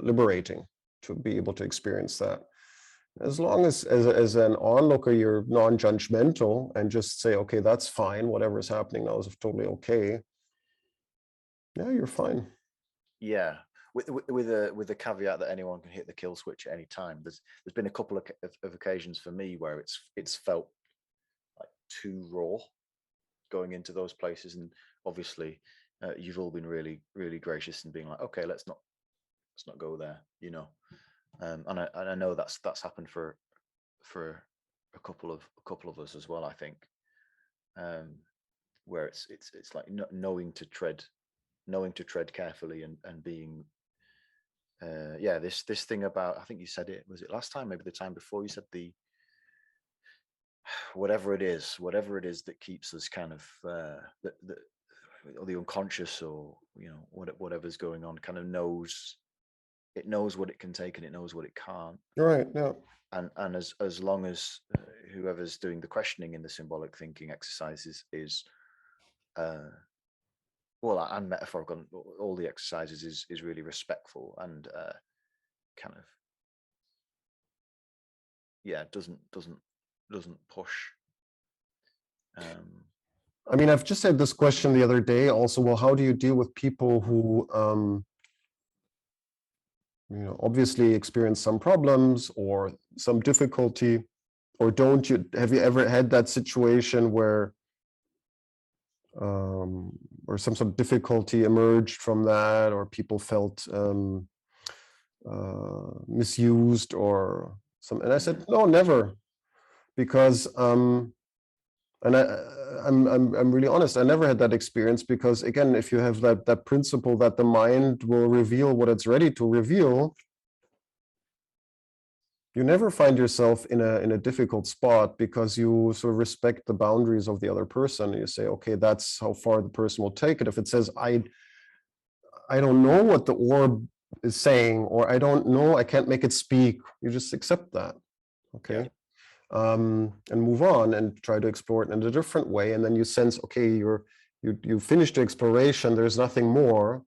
S1: liberating to be able to experience that. As long as an onlooker, you're non-judgmental and just say, okay, that's fine. Whatever is happening now is totally okay. Yeah, you're fine.
S2: Yeah, with the caveat that anyone can hit the kill switch at any time. There's been a couple of occasions for me where it's felt like too raw going into those places, and obviously you've all been really, really gracious in being like, okay, let's not go there, and I know that's happened for a couple of us as well, I think, where it's like knowing to tread carefully and being this thing about, I think you said it, was it last time, maybe the time before, you said the whatever it is that keeps us kind of or the unconscious, or whatever's going on, kind of knows what it can take and it knows what it can't.
S1: Right. Yeah.
S2: And as long as whoever's doing the questioning in the symbolic thinking exercises is and metaphorical, all the exercises is really respectful and kind of doesn't push.
S1: I mean, I've just had this question the other day also. Well, how do you deal with people who obviously experience some problems or some difficulty, or have you ever had that situation where or some sort of difficulty emerged from that, or people felt misused or something? And I said, no, never, because and I'm really honest, I never had that experience, because again, if you have that principle that the mind will reveal what it's ready to reveal, you never find yourself in a difficult spot, because you sort of respect the boundaries of the other person. You say, okay, that's how far the person will take it. If it says, I don't know what the orb is saying, or I don't know, I can't make it speak, you just accept that. Okay.
S2: Yeah.
S1: And move on and try to explore it in a different way. And then you sense, okay, you finished the exploration, there's nothing more.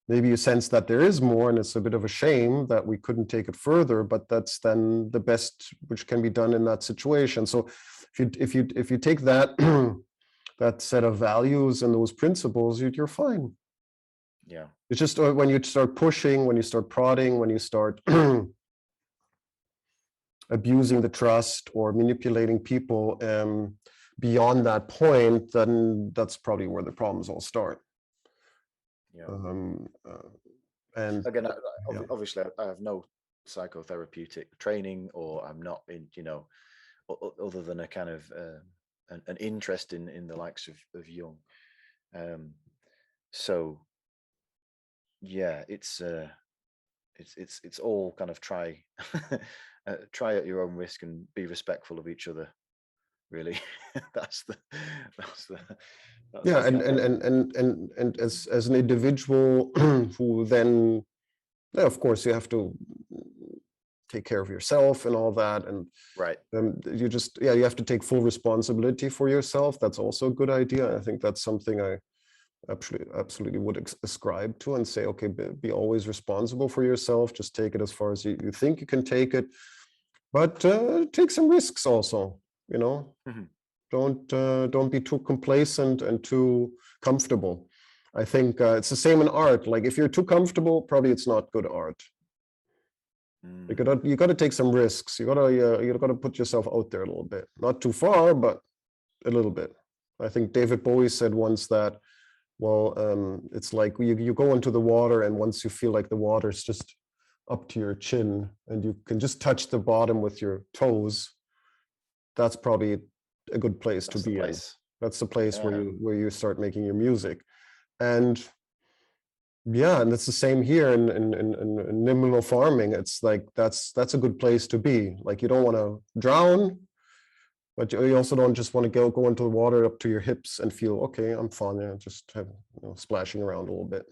S1: Maybe you sense that there is more, and it's a bit of a shame that we couldn't take it further, but that's then the best which can be done in that situation. So if you take that that set of values and those principles, you're fine.
S2: Yeah.
S1: It's just when you start pushing, when you start prodding, when you start abusing the trust or manipulating people beyond that point, then that's probably where the problems all start.
S2: Yeah.
S1: And
S2: again, obviously, I have no psychotherapeutic training, or I'm not in, other than a kind of an interest in the likes of Jung. So yeah, it's all kind of try at your own risk and be respectful of each other, really. that's
S1: and as an individual who then, of course, you have to take care of yourself and all that, and
S2: right,
S1: you just you have to take full responsibility for yourself. That's also a good idea. I think that's something I absolutely would ascribe to, and say, okay, be always responsible for yourself. Just take it as far as you think you can take it, but take some risks also.
S2: Mm-hmm.
S1: Don't be too complacent and too comfortable. I think it's the same in art. Like, if you're too comfortable, probably it's not good art. You gotta take some risks. You gotta put yourself out there a little bit, not too far, but a little bit. I think David Bowie said once that, well, it's like you go into the water, and once you feel like the water's just up to your chin and you can just touch the bottom with your toes, that's probably a good place to be in. That's the place
S2: Yeah.
S1: where you start making your music. And yeah, and it's the same here in liminal farming. It's like that's a good place to be. Like you don't want to drown, but you also don't just want to go into the water up to your hips and feel okay, I'm fine. Yeah, just have, splashing around a little bit.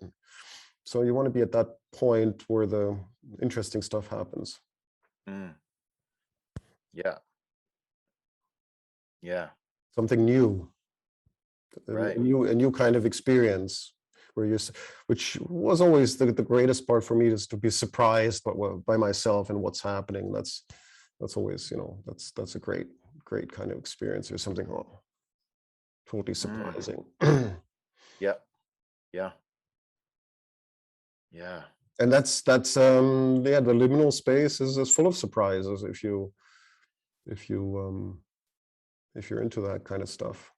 S1: So you want to be at that point where the interesting stuff happens.
S2: Mm. Yeah. Yeah.
S1: Something new,
S2: Right.
S1: a new kind of experience where which was always the greatest part for me, is to be surprised by myself and what's happening. That's always, that's a great kind of experience. There's something totally
S2: Mm.
S1: surprising.
S2: Yeah. Yeah. Yeah.
S1: And yeah, the liminal space is full of surprises if you if you're into that kind of stuff.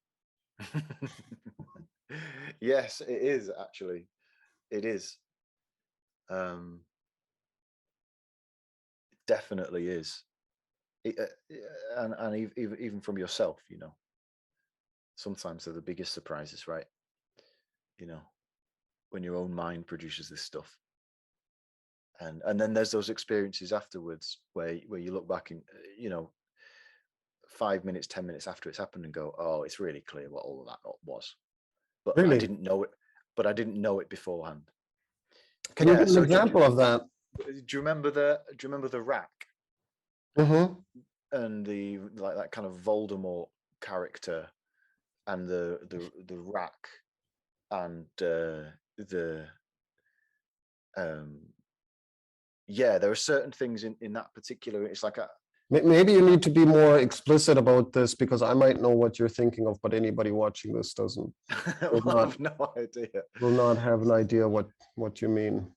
S2: Yes, it is actually. It is. Um, definitely is. And even from yourself, sometimes they're the biggest surprises, right? You know, when your own mind produces this stuff, and then there's those experiences afterwards where you look back and 5 minutes, 10 minutes after it's happened and go, oh, it's really clear what all of that was, but I
S1: Really?
S2: didn't know it. But I didn't know it beforehand.
S1: Can you
S2: Yeah.
S1: give an
S2: So
S1: example of that?
S2: do you remember the rack
S1: Mm-hmm.
S2: and the like that kind of Voldemort character and the rack and the yeah, there are certain things in that particular. It's like
S1: Maybe you need to be more explicit about this, because I might know what you're thinking of, but anybody watching this will
S2: I
S1: not
S2: have no idea.
S1: will not have an idea what you mean.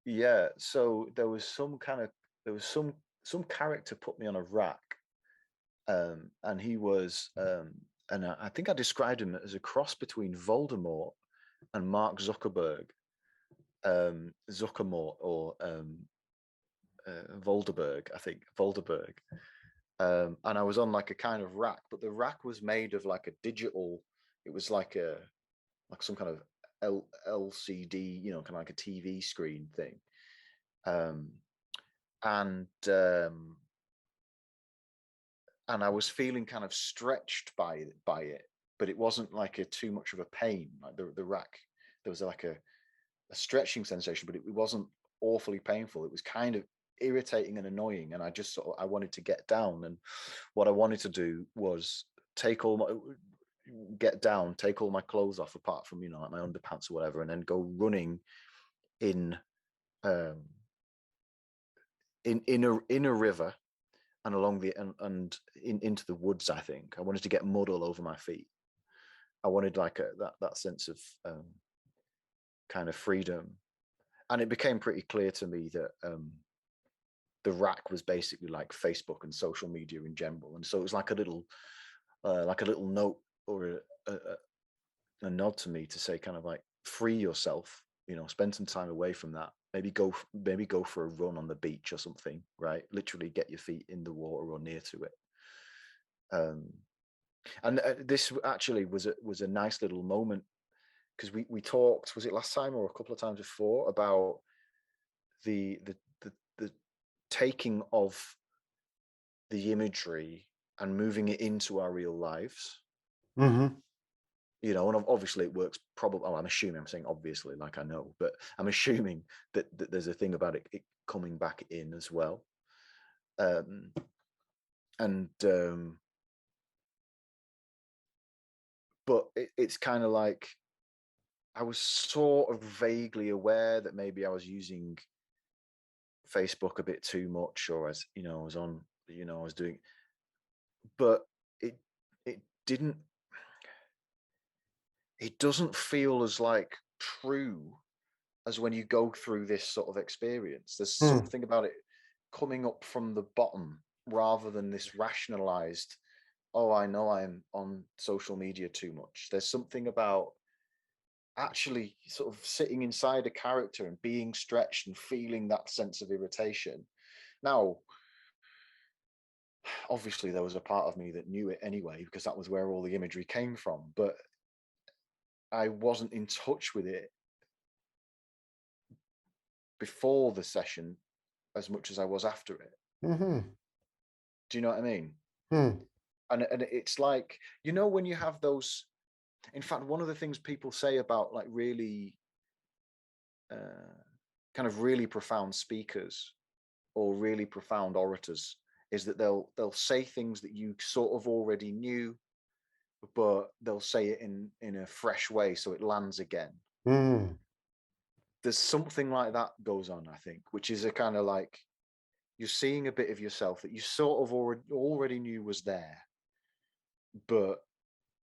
S2: Yeah, so there was some character put me on a rack, and he was and I think I described him as a cross between Voldemort and Mark Zuckerberg, Zuckermort or Volderberg, I think Volderberg. And I was on like a kind of rack, but the rack was made of like a digital. It was like some kind of LCD, kind of like a TV screen thing. Um, and and I was feeling kind of stretched by it, but it wasn't like too much of a pain. Like the rack, there was like a stretching sensation, but it wasn't awfully painful. It was kind of irritating and annoying, and I just I wanted to get down. And what I wanted to do was take all my clothes off, apart from like my underpants or whatever, and then go running in in a river and along the and into the woods. I think I wanted to get mud all over my feet. I wanted like that sense of kind of freedom, and it became pretty clear to me that the rack was basically like Facebook and social media in general, and so it was like a little note or a nod to me to say kind of like free yourself, spend some time away from that, maybe go for a run on the beach or something, right? Literally get your feet in the water or near to it. And this actually was a nice little moment, because we talked, was it last time or a couple of times before, about the taking of the imagery and moving it into our real lives.
S1: Mm-hmm.
S2: And obviously it works. Probably, I'm saying obviously, like I know, but I'm assuming that there's a thing about it coming back in as well. But it's kind of like I was sort of vaguely aware that maybe I was using Facebook a bit too much, or as I was on, I was doing, but it didn't. It doesn't feel as like true as when you go through this sort of experience. There's something about it coming up from the bottom rather than this rationalized, oh, I know I'm on social media too much. There's something about actually sort of sitting inside a character and being stretched and feeling that sense of irritation. Now, obviously there was a part of me that knew it anyway, because that was where all the imagery came from, but I wasn't in touch with it before the session as much as I was after it.
S1: Mm-hmm.
S2: Do you know what I mean?
S1: Hmm.
S2: And it's like, you know, when you have those, in fact, one of the things people say about like really kind of really profound speakers or really profound orators is that they'll say things that you sort of already knew, but they'll say it in a fresh way so it lands again.
S1: Mm.
S2: There's something like that goes on, I think, which is a kind of like you're seeing a bit of yourself that you sort of already knew was there, but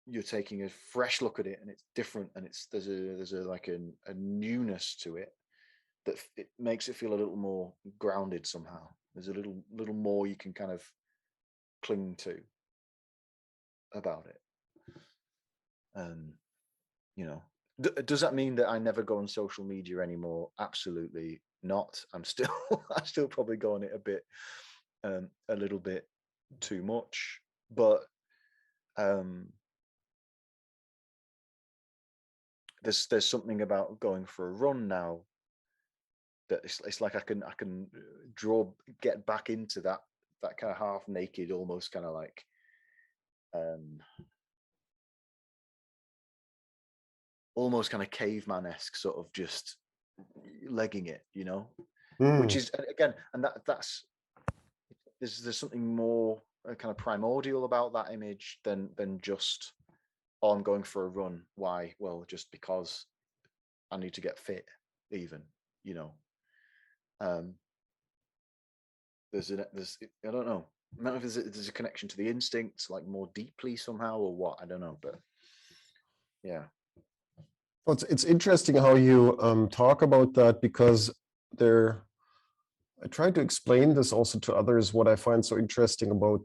S2: you're taking a fresh look at it and it's different, and there's a like a newness to it that it makes it feel a little more grounded somehow. There's a little more you can kind of cling to about it. You know, does that mean that I never go on social media anymore? Absolutely not. I'm still probably go on it a little bit too much, but there's something about going for a run now that it's like I can get back into that kind of half naked, almost kind of like almost kind of caveman-esque sort of just legging it, you know. Which is, again, and that's there's something more kind of primordial about that image than just, oh, I'm going for a run. Why? Well, just because I need to get fit, even, you know. There's I don't know. I don't know if there's a connection to the instincts, like more deeply somehow, or what. I don't know, but yeah.
S1: Well, it's interesting how you talk about that, because I try to explain this also to others. What I find so interesting about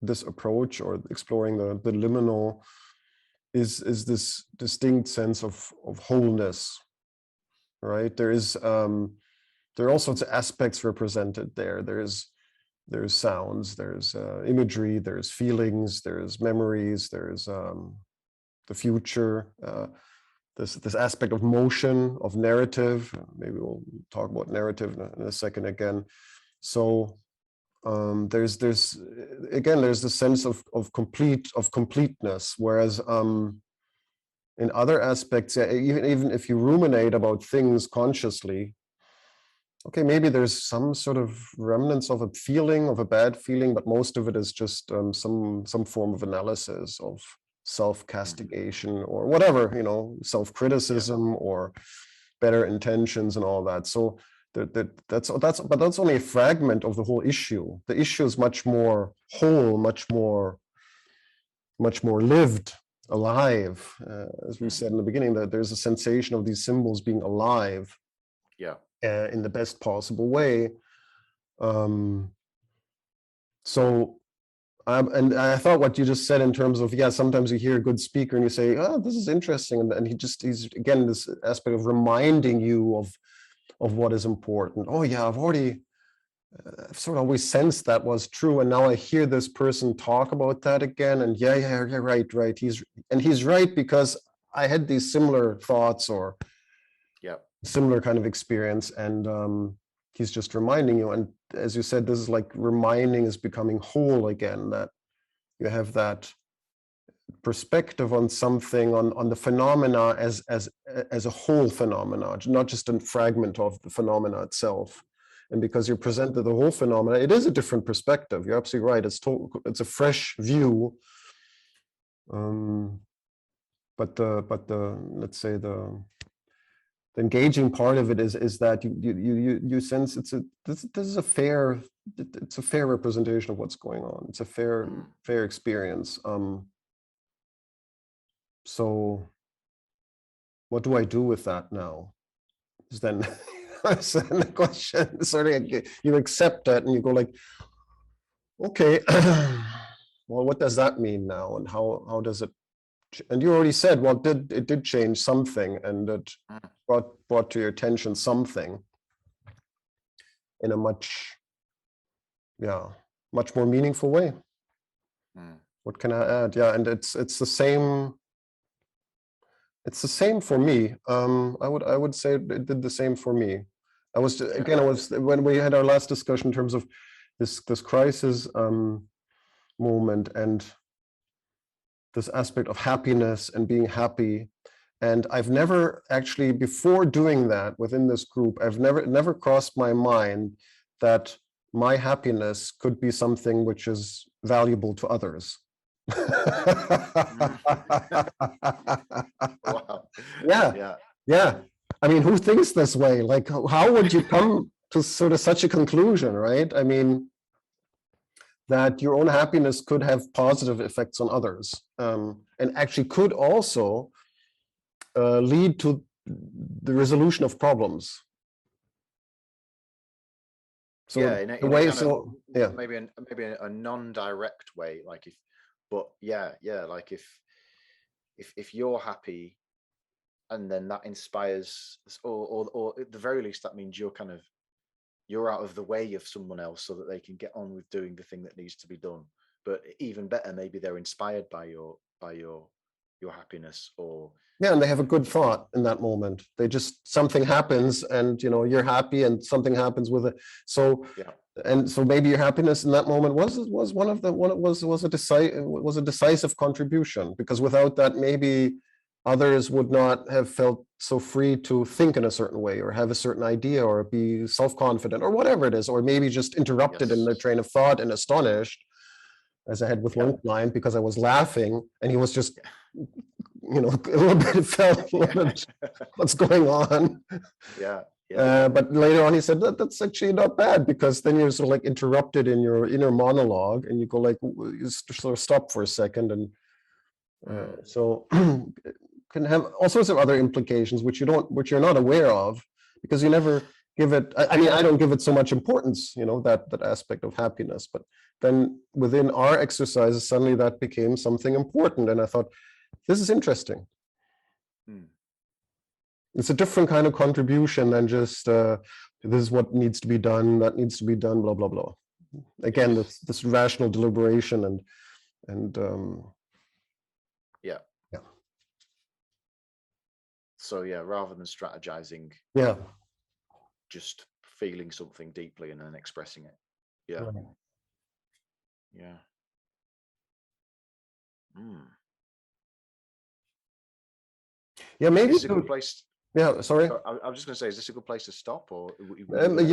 S1: this approach, or exploring the liminal, is this distinct sense of wholeness, right? There are all sorts of aspects represented there. There's sounds, there's imagery, there's feelings, there's memories, there's the future, this aspect of motion, of narrative. Maybe we'll talk about narrative in a second again. So there's again, there's the sense of completeness, whereas in other aspects, even if you ruminate about things consciously, okay, maybe there's some sort of remnants of a feeling, of a bad feeling, but most of it is just some form of analysis, of self-castigation, or whatever, you know, self-criticism, or better intentions and all that. So that's only a fragment of the whole issue. The issue is much more whole, much more lived, alive. As we said in the beginning, that there's a sensation of these symbols being alive.
S2: Yeah.
S1: In the best possible way. And I thought what you just said in terms of, yeah, sometimes you hear a good speaker and you say, oh, this is interesting. And he's again, this aspect of reminding you of what is important. Oh yeah, I've sort of always sensed that was true. And now I hear this person talk about that again. And yeah, right. He's right, because I had these similar thoughts, or similar kind of experience, and he's just reminding you. And as you said, this is like reminding is becoming whole again, that you have that perspective on something, on the phenomena as a whole phenomena, not just a fragment of the phenomena itself. And because you're presented the whole phenomena, it is a different perspective. You're absolutely right. It's a fresh view. But the let's say the engaging part of it is that you sense this is a fair representation of what's going on. It's a fair experience. So what do I do with that now? Is then the question. Sort of, you accept it and you go like, okay, well, what does that mean now, and how does it? And you already said, well, it did change something, and it brought to your attention something in a much, much more meaningful way.
S2: Mm.
S1: What can I add? Yeah, and it's the same. It's the same for me. I would say it did the same for me. I was
S2: Yeah.
S1: again. I was when we had our last discussion in terms of this crisis moment and this aspect of happiness and being happy. And I've never actually, before doing that within this group, I've never crossed my mind that my happiness could be something which is valuable to others.
S2: Wow.
S1: Yeah,
S2: Yeah.
S1: yeah. I mean, who thinks this way? Like, how would you come to sort of such a conclusion, right? I mean, that your own happiness could have positive effects on others, and actually could also lead to the resolution of problems. So
S2: Yeah,
S1: the
S2: in a
S1: way,
S2: kind of
S1: so yeah,
S2: maybe a non-direct way, like but yeah, like if you're happy, and then that inspires, or at the very least, that means you're out of the way of someone else so that they can get on with doing the thing that needs to be done. But even better, maybe they're inspired by your happiness, or
S1: yeah, and they have a good thought in that moment. They just, something happens, and you're happy, and something happens with it. So
S2: yeah,
S1: and so maybe your happiness in that moment was one of the one was a decisive contribution, because without that, maybe others would not have felt so free to think in a certain way, or have a certain idea, or be self-confident, or whatever it is, or maybe just interrupted in their
S2: yes,
S1: train of thought and astonished, as I had with
S2: yeah,
S1: one client, because I was laughing and he was just,
S2: yeah,
S1: a little bit felt a little bit, what's going on.
S2: yeah, yeah,
S1: But later on, he said that's actually not bad, because then you're sort of like interrupted in your inner monologue, and you go like, you sort of stop for a second, and
S2: mm,
S1: so can have all sorts of other implications which you're not aware of, because you never give it. I mean, I don't give it so much importance, that aspect of happiness. But then within our exercises, suddenly that became something important, and I thought, this is interesting.
S2: mm,
S1: It's a different kind of contribution than just this is what needs to be done, that needs to be done, blah blah blah. Again,
S2: yes,
S1: this rational deliberation and
S2: yeah.
S1: yeah,
S2: So yeah, rather than strategizing,
S1: yeah,
S2: just feeling something deeply and then expressing it. Yeah,
S1: right.
S2: yeah. Mm.
S1: Yeah.
S2: Is
S1: Maybe
S2: this a good place?
S1: yeah. Sorry.
S2: I was just going to say, is this a good place to stop, or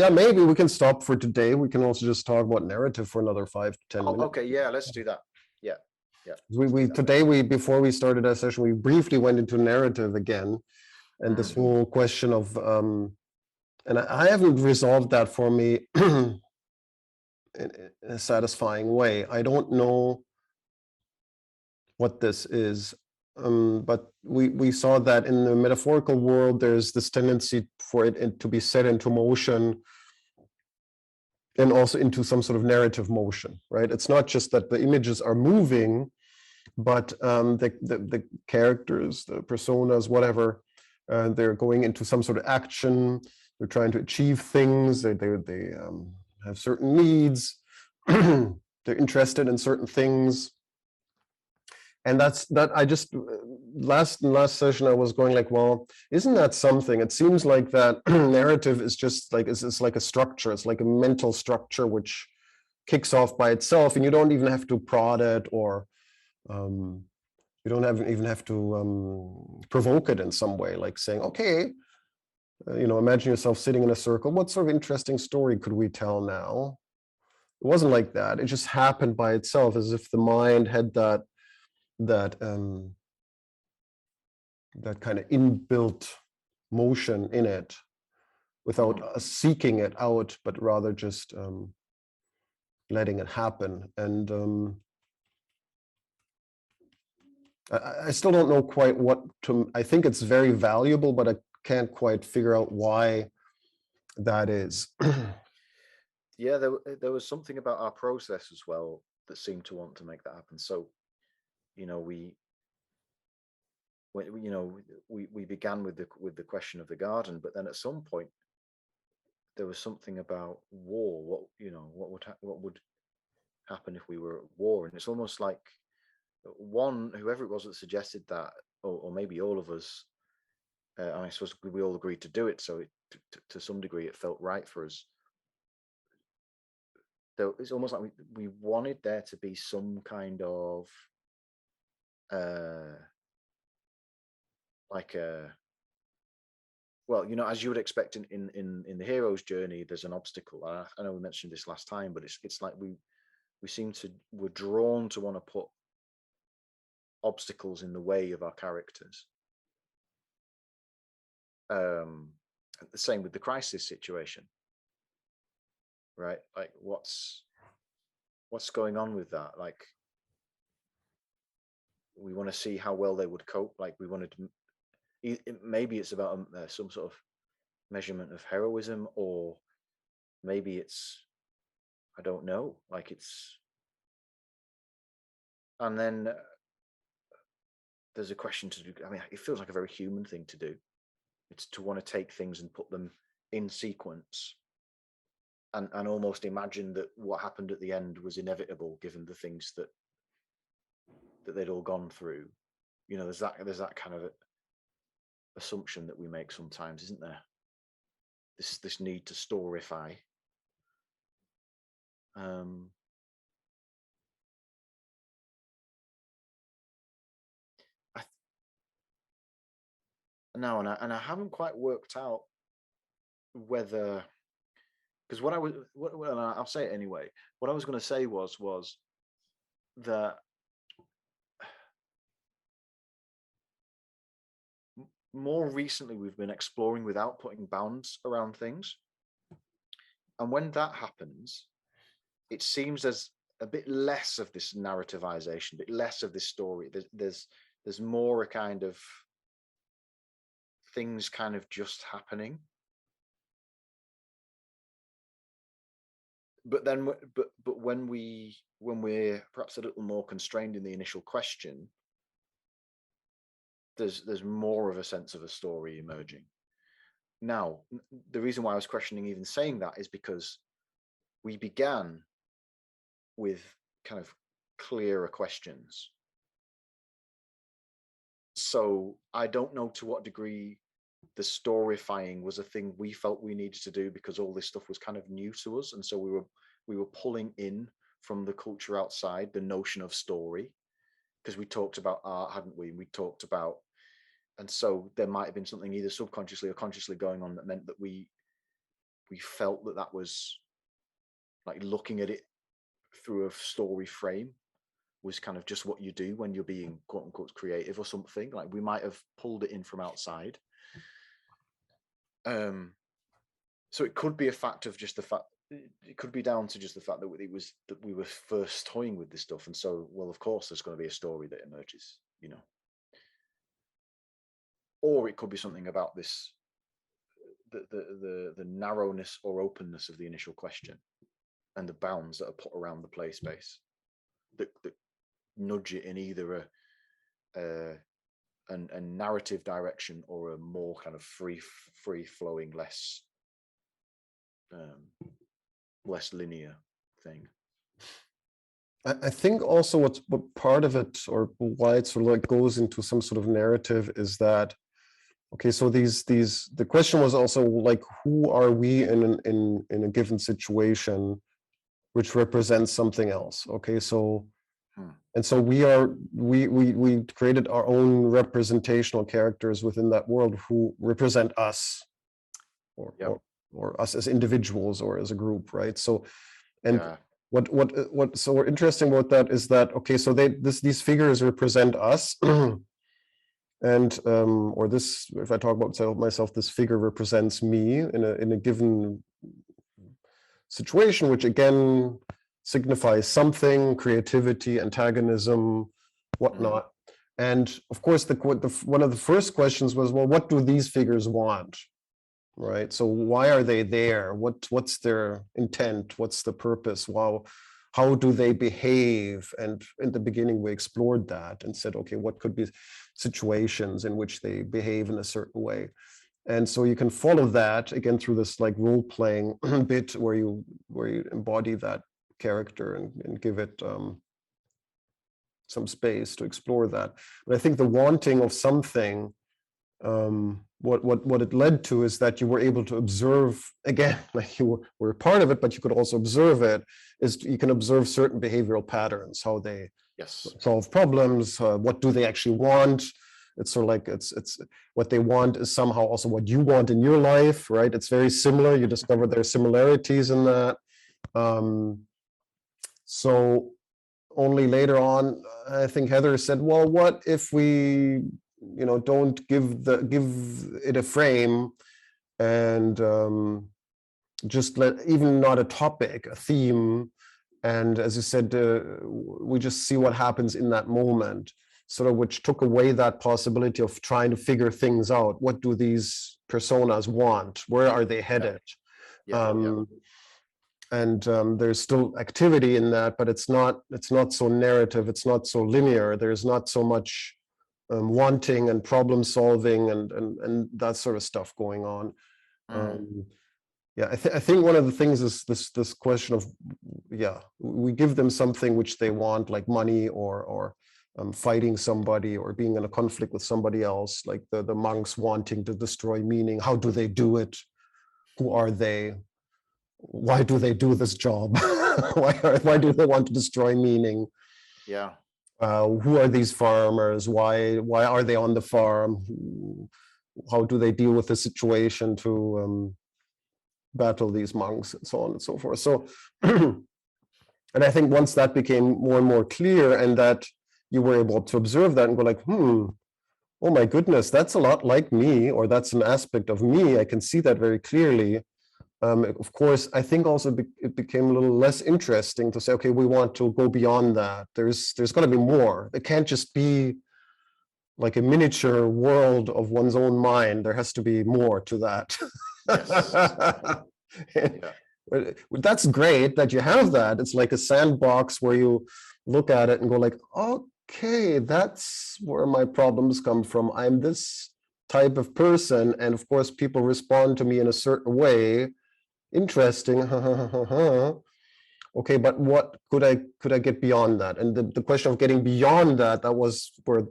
S1: Yeah, maybe we can stop for today. We can also just talk about narrative for another 5 to 10 minutes.
S2: Okay, yeah, let's do that. Yeah, yeah,
S1: We,
S2: let's do
S1: we
S2: that.
S1: today we before we started our session, we briefly went into narrative again, and this
S2: Mm.
S1: whole question of and I haven't resolved that for me in a satisfying way. I don't know what this is. But we saw that in the metaphorical world, there's this tendency for it to be set into motion, and also into some sort of narrative motion, right? It's not just that the images are moving, but the characters, the personas, whatever, they're going into some sort of action. They're trying to achieve things. They have certain needs. They're interested in certain things, and that's that. I just last session I was going like, well, isn't that something? It seems like that narrative is just like it's like a structure. It's like a mental structure which kicks off by itself, and you don't even have to prod it, or um, you don't even have to provoke it in some way, like saying, okay, imagine yourself sitting in a circle. What sort of interesting story could we tell now? It wasn't like that. It just happened by itself, as if the mind had that that kind of inbuilt motion in it, without
S2: Mm.
S1: us seeking it out, but rather just letting it happen. And I still don't know quite what to. I think it's very valuable, but I can't quite figure out why that is.
S2: Yeah, there was something about our process as well that seemed to want to make that happen. So, you know, we began with the question of the garden, but then at some point there was something about war. What would happen if we were at war? And it's almost like whoever it was that suggested that, or maybe all of us, I suppose we all agreed to do it, so to some degree it felt right for us. Though it's almost like we wanted there to be some kind of like a, well, you know, as you would expect in the hero's journey, there's an obstacle. I know we mentioned this last time, but it's like we're drawn to want to put obstacles in the way of our characters. The same with the crisis situation, right? Like what's going on with that? Like we want to see how well they would cope. Like we wanted to, maybe it's about some sort of measurement of heroism, or maybe it's, I don't know, like it's, and then there's a question to do. I mean, it feels like a very human thing to do. It's to want to take things and put them in sequence and almost imagine that what happened at the end was inevitable given the things that they'd all gone through. You know, there's that kind of assumption that we make sometimes, isn't there? This need to storify. No, and I haven't quite worked out whether, because I'll say it anyway. What I was going to say was that more recently we've been exploring without putting bounds around things, and when that happens, it seems there's a bit less of this narrativization, a bit less of this story. There's more a kind of things kind of just happening. But then, but when we're perhaps a little more constrained in the initial question, there's more of a sense of a story emerging. Now, the reason why I was questioning even saying that is because we began with kind of clearer questions. So I don't know to what degree the storyfying was a thing we felt we needed to do because all this stuff was kind of new to us, and so we were pulling in from the culture outside the notion of story, because we talked about art, hadn't we? We talked about, and so there might have been something either subconsciously or consciously going on that meant that we felt that was like looking at it through a story frame was kind of just what you do when you're being quote unquote creative or something. Like we might have pulled it in from outside. So it could be a fact of just the fact, it could be down to just the fact that we were first toying with this stuff, and so, well, of course there's going to be a story that emerges, you know. Or it could be something about this, the narrowness or openness of the initial question and the bounds that are put around the play space that nudge it in either a narrative direction or a more kind of free flowing, less linear thing.
S1: I think also what part of it, or why it sort of like goes into some sort of narrative, is that, okay, so the question was also like, who are we in a given situation which represents something else? Okay, so and so we created our own representational characters within that world who represent us, or us as individuals or as a group, right? So, and what's so interesting about that is that, okay, so these figures represent us, and or this, if I talk about myself, this figure represents me in a given situation, which again signifies something, creativity, antagonism, whatnot. And of course, one of the first questions was, well, what do these figures want? Right? So why are they there? What's their intent? What's the purpose? Well, how do they behave? And in the beginning, we explored that and said, okay, what could be situations in which they behave in a certain way? And so you can follow that again through this like role-playing bit where you embody that character and give it some space to explore that. But I think the wanting of something, what it led to is that you were able to observe, again, like you were a part of it, but you could also observe it, is you can observe certain behavioral patterns, how they
S2: Yes.
S1: solve problems, what do they actually want. It's sort of like it's what they want is somehow also what you want in your life, right? It's very similar. You discover there are similarities in that. So only later on, I think Heather said, well, what if we, don't give it a frame and just even not a topic, a theme. And as you said, we just see what happens in that moment, sort of, which took away that possibility of trying to figure things out. What do these personas want? Where are they headed? And there's still activity in that, but it's not so narrative. It's not so linear. There's not so much wanting and problem solving and that sort of stuff going on. Yeah, I think one of the things is this question of, we give them something which they want, like money or fighting somebody or being in a conflict with somebody else, like the monks wanting to destroy meaning. How do they do it? Who are they? Why do they do this job? Why do they want to destroy meaning?
S2: Yeah.
S1: Who are these farmers? Why are they on the farm? How do they deal with the situation to battle these monks and so on and so forth? So, and I think once that became more and more clear, and that you were able to observe that and go like, oh my goodness, that's a lot like me, or that's an aspect of me. I can see that very clearly. Of course, I think also it became a little less interesting to say, okay, we want to go beyond that. There's got to be more. It can't just be like a miniature world of one's own mind. There has to be more to that.
S2: Yeah.
S1: That's great that you have that. It's like a sandbox where you look at it and go like, okay, that's where my problems come from. I'm this type of person, and of course people respond to me in a certain way. Interesting. Okay, but what could I get beyond that? And the question of getting beyond that was where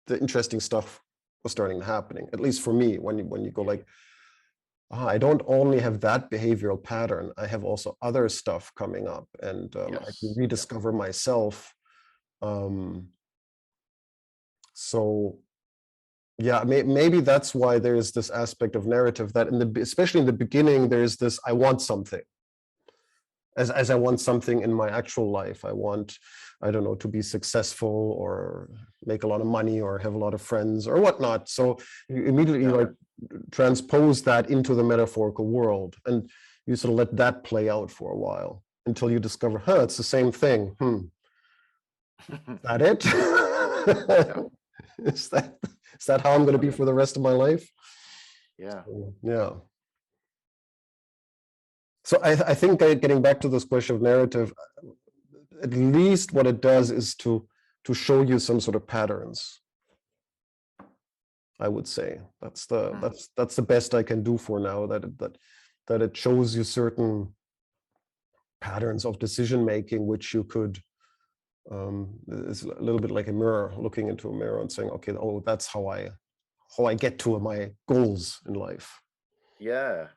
S1: the interesting stuff was starting happening, at least for me, when you go like, I don't only have that behavioral pattern, I have also other stuff coming up, and I can rediscover myself. So yeah, maybe that's why there's this aspect of narrative that especially in the beginning, there's this, I want something. As I want something in my actual life. I want, I don't know, to be successful or make a lot of money or have a lot of friends or whatnot. So you immediately like transpose that into the metaphorical world, and you sort of let that play out for a while until you discover, it's the same thing. Is that it? Is that how I'm going to be for the rest of my life?
S2: Yeah.
S1: Yeah. So I think getting back to this question of narrative, at least what it does is to show you some sort of patterns. I would say that's the best I can do for now. That it shows you certain patterns of decision making, which you could. It's a little bit like a mirror, looking into a mirror and saying, okay, that's how I get to my goals in life.
S2: Yeah.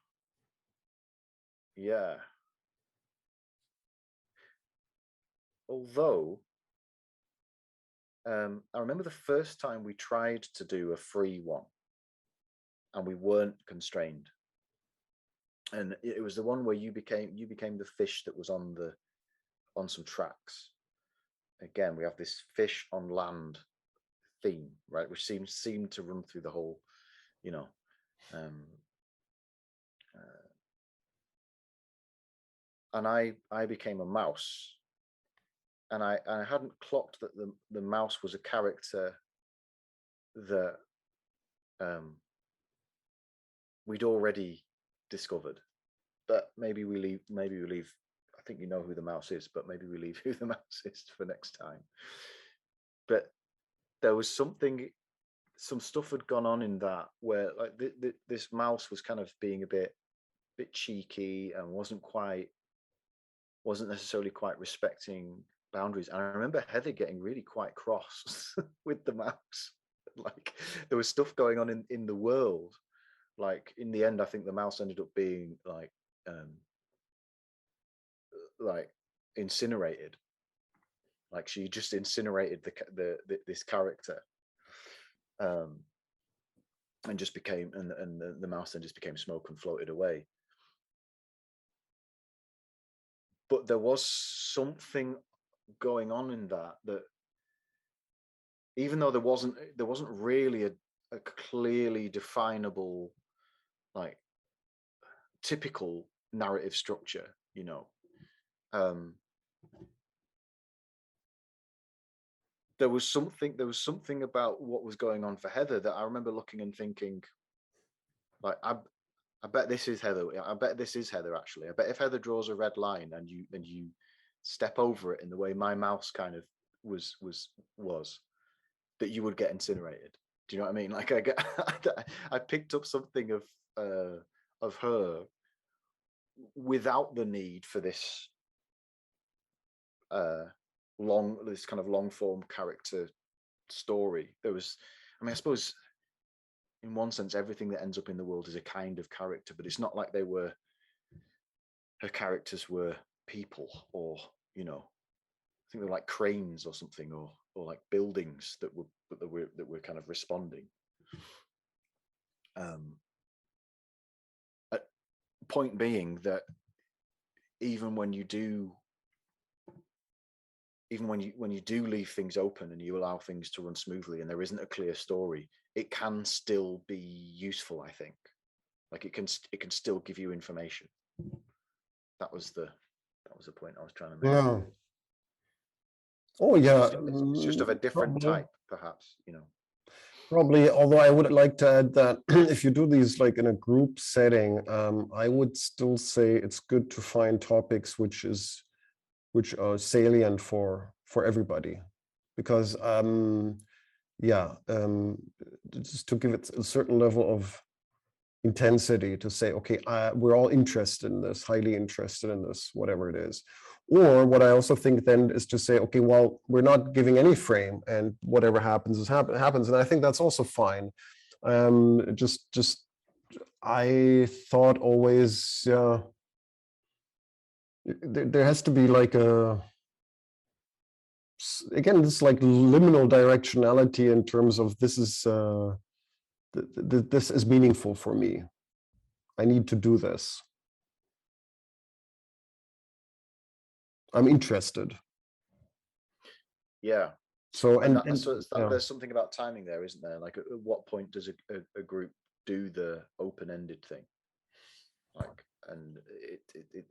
S2: Yeah. Although, I remember the first time we tried to do a free one, and we weren't constrained. And it was the one where you became the fish that was on some tracks. Again, we have this fish on land theme, right, which seemed to run through the whole, and I became a mouse, and I hadn't clocked that the mouse was a character that we'd already discovered. But maybe we leave. I think you know who the mouse is, but maybe we leave who the mouse is for next time. But there was some stuff had gone on in that where like this mouse was kind of being a bit cheeky and wasn't quite wasn't necessarily quite respecting boundaries. And I remember Heather getting really quite cross with the mouse. Like there was stuff going on in the world. Like in the end, I think the mouse ended up being like incinerated. Like she just incinerated this character, and just became and the mouse then just became smoke and floated away. But there was something going on in that even though there wasn't really a clearly definable, like, typical narrative structure, you know, there was something about what was going on for Heather that I remember looking and thinking, like, I bet this is Heather. I bet this is Heather, actually. I bet if Heather draws a red line and you step over it in the way my mouse kind of was, that you would get incinerated. Do you know what I mean? Like I picked up something of her without the need for this this kind of long form character story. There was, I mean, I suppose in one sense everything that ends up in the world is a kind of character, but it's not like her characters were people, or, you know, I think they're like cranes or something, or like buildings that were kind of responding. Point being that even when you do leave things open and you allow things to run smoothly and there isn't a clear story, it can still be useful, I think. Like it can still give you information. That was the point I was trying to make.
S1: Yeah. Oh yeah.
S2: It's just of a different
S1: probably,
S2: type, perhaps, you know.
S1: Probably, although I would like to add that if you do these like in a group setting, I would still say it's good to find topics which are salient for everybody, because just to give it a certain level of intensity, to say, okay, we're all interested in this, highly interested in this, whatever it is. Or what I also think then is to say, okay, well, we're not giving any frame, and whatever happens is happens, and I think that's also fine. Just I thought always, there has to be like again, this like liminal directionality in terms of this is this is meaningful for me. I need to do this. I'm interested.
S2: Yeah.
S1: So
S2: there's something about timing there, isn't there? Like at what point does a group do the open-ended thing? Like, and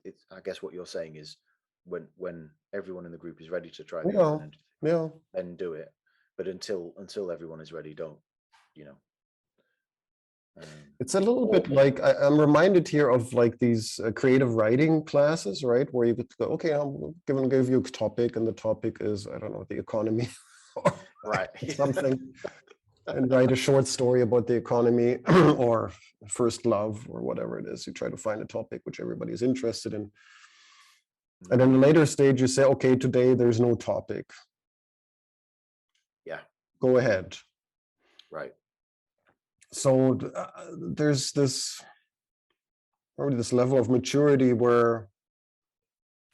S2: it I guess what you're saying is when everyone in the group is ready to try the open-ended thing, then do it. But until everyone is ready, don't, you know.
S1: It's a little bit like I'm reminded here of like these creative writing classes, right? Where you could go, okay, I'm going to give you a topic, and the topic is, I don't know, the economy,
S2: right?
S1: Something, and write a short story about the economy or first love or whatever it is. You try to find a topic which everybody is interested in, and then the later stage you say, okay, today there's no topic.
S2: Yeah.
S1: Go ahead.
S2: Right.
S1: So there's this level of maturity where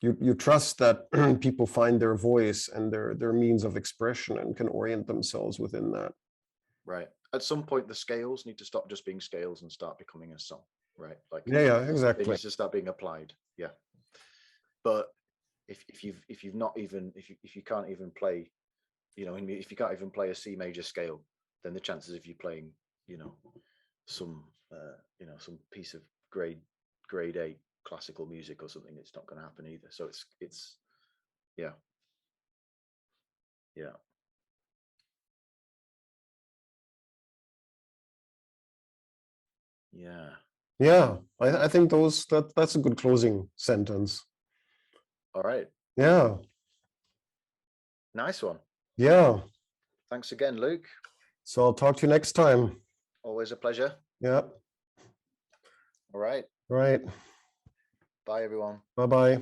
S1: you trust that people find their voice and their means of expression and can orient themselves within that.
S2: Right. At some point, the scales need to stop just being scales and start becoming a song. Right. Like
S1: yeah, exactly.
S2: It needs to start being applied. Yeah. But if you can't even play, you know, if you can't even play a C major scale, then the chances of you playing, you know, some some piece of grade 8 classical music or something, it's not going to happen either. So it's yeah. I
S1: think that's a good closing sentence.
S2: All right.
S1: Yeah.
S2: Nice one.
S1: Yeah.
S2: Thanks again, Luke.
S1: So I'll talk to you next time.
S2: Always a pleasure.
S1: Yeah.
S2: All right.
S1: Right.
S2: Bye, everyone.
S1: Bye-bye.